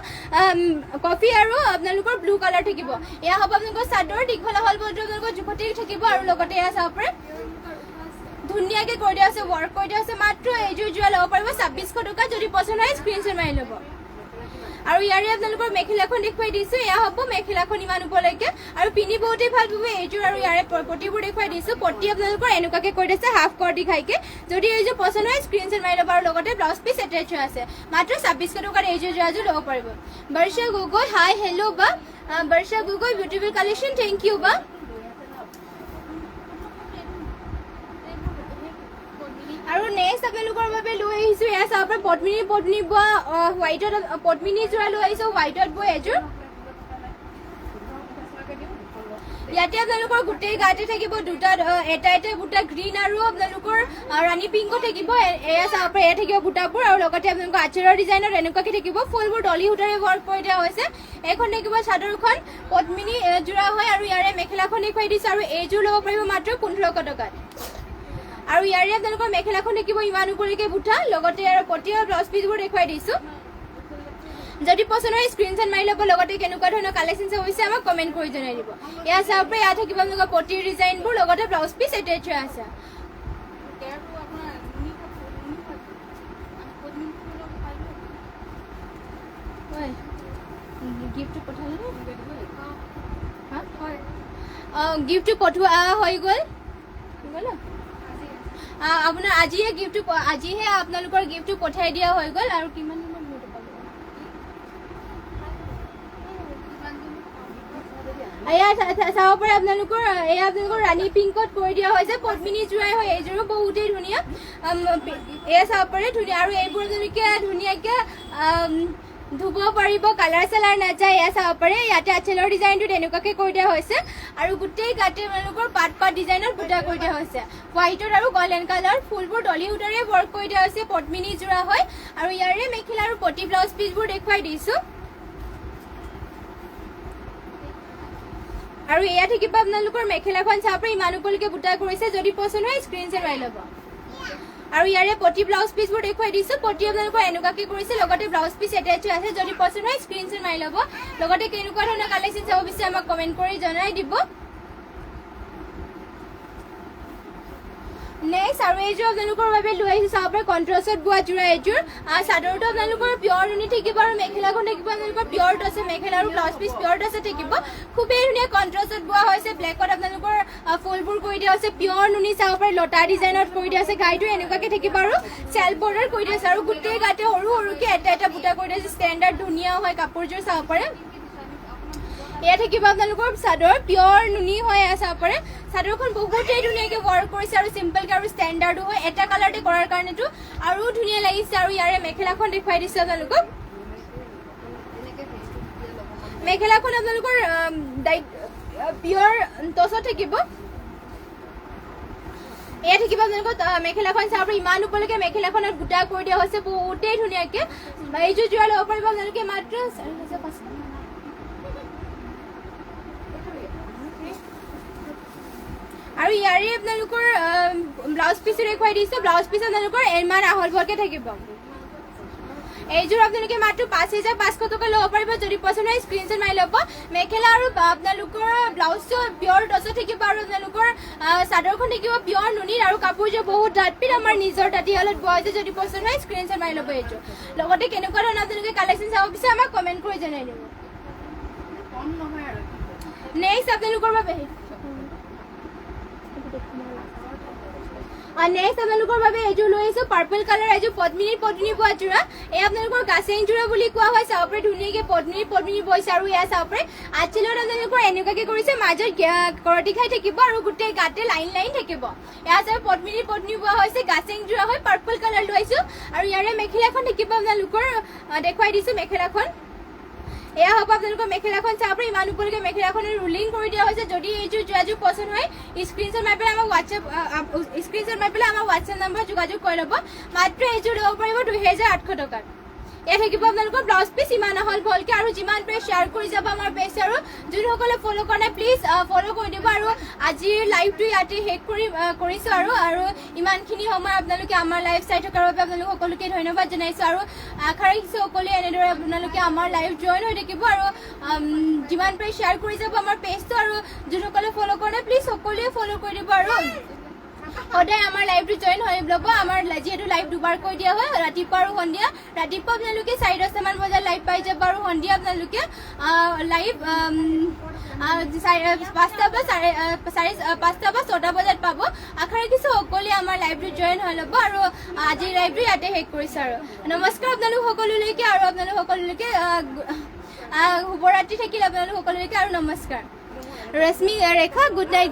S1: কফি আৰু আপোনালোকৰ ব্লু কালাৰ থাকিব এয়া হ'ব আপোনালোকৰ চাদৰ দীঘল আহলবোৰটো আপোনালোকৰ জোখতেই থাকিব আৰু লগতে এয়া চাব পাৰে ধুনীয়াকৈ কৰি দিয়া হৈছে ৱৰ্ক কৰি দিয়া হৈছে মাত্ৰ এইযোৰ যোৰা ল'ব পাৰিব 2600 টকা যদি পচন্দ হয় স্ক্ৰীনশ্বট মাৰি ল'ব আৰু ইয়াৰে আপোনালোকৰ মেখেলাখন দেখুৱাই দিছোঁ এয়া হ'ব মেখেলাখন ইমান ওপৰলৈকে আৰু পিন্ধি বহুতেই ভাল পাব এইযোৰ আৰু ইয়াৰে পটিবোৰ দেখুৱাই দিছোঁ পটি আপোনালোকৰ এনেকুৱাকৈ কৰি দিছে হাফ কৰ্টি খাইকে যদি এইযোৰ পচন্দ হয় স্ক্ৰীনশ্বট মাৰি ল'ব আৰু লগতে ব্লাউজ পিচ এটাচ আছে মাত্ৰ 2600 টকাৰ এইযোৰ যোৰাযোৰ ল'ব পাৰিব বৰ্ষা গগৈ হাই হেল্ল' বা Barsha Gogoi beautiful collection thank you বা আৰু নেক্সট আপোনালোকৰ বাবে লৈ আহিছোঁ এয়া চাব পাৰে পদ্মিনী বোৱা হোৱাইটত পদ্মিনী যোৰা লৈ আহিছোঁ হোৱাইটত বোৱা এযোৰ ইয়াতে আপোনালোকৰ গোটেই গাতে থাকিব দুটা এটা বুটা গ্ৰীণ আৰু আপোনালোকৰ ৰাণী পিংকো থাকিব এয়া চাব পাৰে এয়া থাকিব বুটাবোৰ আৰু লগতে আপোনালোকৰ আঁচলৰ ডিজাইনত এনেকুৱাকৈ থাকিব ফুলবোৰ ডলি সূতাৰে ৱৰ্ক কৰি দিয়া হৈছে এইখন থাকিব চাদৰখন পদ্মিনী যোৰা হয় আৰু ইয়াৰে মেখেলাখন দেখুৱাই দিছোঁ আৰু এইযোৰ ল'ব পাৰিব মাত্ৰ 1500 টকাত আৰু ইয়াৰে আপোনালোকৰ মেখেলাখন থাকিব ইমান ওপৰলৈকে বুটা লগতে ইয়াৰ পটি আৰু ব্লাউজ পিচবোৰ দেখুৱাই দিছোঁ যদি পচন্দ হয় স্ক্ৰীনশ্বট মাৰি ল'ব লগতে কেনেকুৱা ধৰণৰ কালেকশ্যন চাব বিচাৰে আমাক কমেণ্ট কৰি জনাই দিব এয়া চাব পাৰে ইয়াত থাকিব আপোনালোকৰ পটিৰ ডিজাইনবোৰ লগতে ব্লাউজ পিচ এটাচ আছে গিফ্টটো পঠোৱা হৈ গ'ল আপোনাৰ আজিহে আপোনালোকৰ গিফ্টটো পঠাই দিয়া হৈ গ'ল আৰু কিমান এয়া চাব পাৰে আপোনালোকৰ এয়া আপোনালোকৰ ৰাণী পিংকত কৰি দিয়া হৈছে পদ্মিনী যোৰাই হয় এইযোৰো বহুতেই ধুনীয়া এয়া চাব পাৰে ধুনীয়া আৰু এইবোৰ ধুনীয়াকৈ ধুব পাৰিব কালাৰ চালাৰ নাযায় এয়া চাব পাৰে ইয়াতে আঁচলৰ ডিজাইনটো তেনেকুৱাকৈ কৰি দিয়া হৈছে আৰু গোটেই গাতে আপোনালোকৰ পাত ডিজাইনত বুটা কৰি দিয়া হৈছে হোৱাইটত আৰু গল্ডেন কালাৰ ফুলবোৰ ডলি সূতাৰে ৱৰ্ক কৰি দিয়া হৈছে পদ্মিনী যোৰা হয় আৰু ইয়াৰে মেখেলা আৰু পটি ব্লাউজ পিচবোৰ দেখুৱাই দিছোঁ আৰু এয়া থাকিব আপোনালোকৰ মেখেলাখন চাব পাৰে ইমান ওপৰলৈকে বুটা কৰিছে যদি পচন্দ হয় স্ক্ৰীনশ্বট মাৰি ল'ব আৰু ইয়াৰে পটি ব্লাউজ পিচবোৰ দেখুৱাই দিছোঁ পটি আপোনালোকৰ এনেকুৱাকৈ কৰিছে লগতে ব্লাউজ পিচ এটাচ আছে যদি পচন্দ হয় স্ক্ৰীনশ্বট মাৰি ল'ব লগতে কেনেকুৱা ধৰণৰ কালেকশ্যন চাব বিচাৰে আমাক কমেণ্ট কৰি জনাই দিব নেক্সট আৰু এইযোৰ আপোনালোকৰ বাবে লৈ আহিছোঁ চাব পাৰে কণ্ট্ৰাষ্টত বোৱা যোৰা এইযোৰ চাদৰটো আপোনালোকৰ পিয়ৰ নুনি থাকিব আৰু মেখেলাখন থাকিব আপোনালোকৰ পিয়ৰ টচে মেখেলা আৰু ব্লাউজ পিচ পিয়ৰ টচে থাকিব খুবেই ধুনীয়া কণ্ট্ৰাষ্টত বোৱা হৈছে ব্লেকত আপোনালোকৰ ফুলবোৰ কৰি দিয়া হৈছে পিয়ৰ নুনি চাব পাৰে লতা ডিজাইনত কৰি দিয়া হৈছে গাইটো এনেকুৱাকৈ থাকিব আৰু চেল্ফ বৰ্ডাৰ কৰি দিয়া হৈছে আৰু গোটেই গাতে সৰু সৰুকৈ এটা বুটা কৰি দিয়া হৈছে ষ্টেণ্ডাৰ্ড ধুনীয়া হয় কাপোৰযোৰ চাব পাৰে এয়া থাকিব আপোনালোকৰ চাদৰ পিয়ৰ নুনি হয় চাব পাৰে চাদৰখন বহুতেই ধুনীয়াকৈ ৱৰ্ক কৰিছে আৰু চিম্পলকৈ আৰু ষ্টেণ্ডাৰ্ডো হয় এটা কালাৰতে কৰাৰ কাৰণেতো আৰু ধুনীয়া লাগিছে আৰু ইয়াৰে মেখেলাখন দেখুৱাই দিছোঁ আপোনালোকক মেখেলাখন আপোনালোকৰ পিয়ৰ টচত থাকিব এয়া থাকিব আপোনালোকৰ মেখেলাখন চাব পাৰে ইমান ওপৰলৈকে মেখেলাখনত গোটা কৰি দিয়া হৈছে বহুতেই ধুনীয়াকৈ এইযোৰ যোৰা ল'ব পাৰিব আপোনালোকে মাত্ৰ 4,500 আৰু ইয়াৰে আপোনালোকৰ ব্লাউজ পিছো দেখুৱাই দিছোঁ ব্লাউজ পিচ আপোনালোকৰ ইমান আহল বহলকৈ থাকিব এইযোৰ আপোনালোকে মাত্ৰ 5,500 টকা ল'ব পাৰিব যদি পচন্দ হয় স্ক্ৰীনশ্বট মাৰি ল'ব মেখেলা আৰু আপোনালোকৰ ব্লাউজটো পিয়ৰ টচত থাকিব আৰু আপোনালোকৰ চাদৰখন থাকিব পিয়ৰ নুনিৰ আৰু কাপোৰযোৰ বহুত ডাঠপিত আমাৰ নিজৰ তাঁতীশালত বোৱা হৈছে যদি পচন্দ হয় স্ক্ৰীনশ্বট মাৰি ল'ব এইযোৰ লগতে কেনেকুৱা ধৰণৰ আপোনালোকে কালেকশ্যন চাব বিচাৰে আমাক কমেণ্ট কৰি জনাই দিব নেক্সট আপোনালোকৰ বাবে নেক্সট আপোনালোকৰ বাবে এইযোৰ লৈ আহিছোঁ পাৰ্পল কালাৰ এইযোৰ পদ্মিনী বোৱা যোৰা এই আপোনালোকৰ গাছেং যোৰা বুলি কোৱা হয় চাব পাৰে ধুনীয়াকৈ পদ্মিনী বৈছে আৰু এয়া চাব পাৰে আঁচলত আপোনালোকৰ এনেকুৱাকৈ কৰিছে মাজত কৰতি খাই থাকিব আৰু গোটেই গাতে লাইন থাকিব এয়া চাব পদ্মিনী বোৱা হৈছে গাছেং যোৰা হয় পাৰ্পল কালাৰ লৈ আহিছোঁ আৰু ইয়াৰে মেখেলাখন থাকিব আপোনালোকৰ দেখুৱাই দিছোঁ মেখেলাখন এয়া হ'ব আপোনালোকৰ মেখেলাখন চাব পাৰে ইমান ওপৰলৈকে মেখেলাখনৰ ৰুলিং কৰি দিয়া হৈছে যদি এইযোৰ যোৰাযোৰ পচন্দ হয় স্ক্ৰীনশ্বট মাৰি পেলাই আমাৰ হোৱাটছএপ নম্বৰ যোগাযোগ কৰি ল'ব মাত্ৰ এইযোৰ ল'ব পাৰিব 2,800 টকাত এয়া থাকিব আপোনালোকৰ ব্লাউজ পিচ ইমান আহল বহলকৈ আৰু যিমান পাৰে শ্বেয়াৰ কৰি যাব আমাৰ পেজ আৰু যোনসকলে ফ'ল' কৰা নাই প্লিজ ফ'ল' কৰি দিব আৰু আজিৰ লাইভটো ইয়াতে শেষ কৰিছোঁ আৰু ইমানখিনি সময় আপোনালোকে আমাৰ লাইভ চাই থকাৰ বাবে আপোনালোক সকলোকে ধন্যবাদ জনাইছোঁ আৰু আশা ৰাখিছোঁ সকলোৱে এনেদৰে আপোনালোকে আমাৰ লাইভ জইন হৈ থাকিব আৰু যিমান পাৰে শ্বেয়াৰ কৰি যাব আমাৰ পেজটো আৰু যোনসকলে ফ'ল' কৰা নাই প্লিজ সকলোৱে ফ'ল' কৰি দিব আৰু সদায় আমাৰ লাইভটো জইন হৈ ল'ব আমাৰ যিহেতু লাইভ দুবাৰ কৰি দিয়া হয় ৰাতিপুৱা আৰু সন্ধিয়া ৰাতিপুৱা আপোনালোকে 4:10মান বজাত লাইভ পাই যাব আৰু সন্ধিয়া আপোনালোকে লাইভ 5টা বা 6টা বজাত পাব আশা ৰাখিছোঁ সকলোৱে আমাৰ লাইভটো জইন হৈ ল'ব আৰু আজিৰ লাইভটো ইয়াতে শেষ কৰিছোঁ আৰু নমস্কাৰ আপোনালোক সকলোলৈকে আৰু আপোনালোক সকলোলৈকে শুভৰাত্ৰি থাকিল আপোনালোক সকলোলৈকে আৰু নমস্কাৰ ৰশ্মি ৰেখা গুড নাইট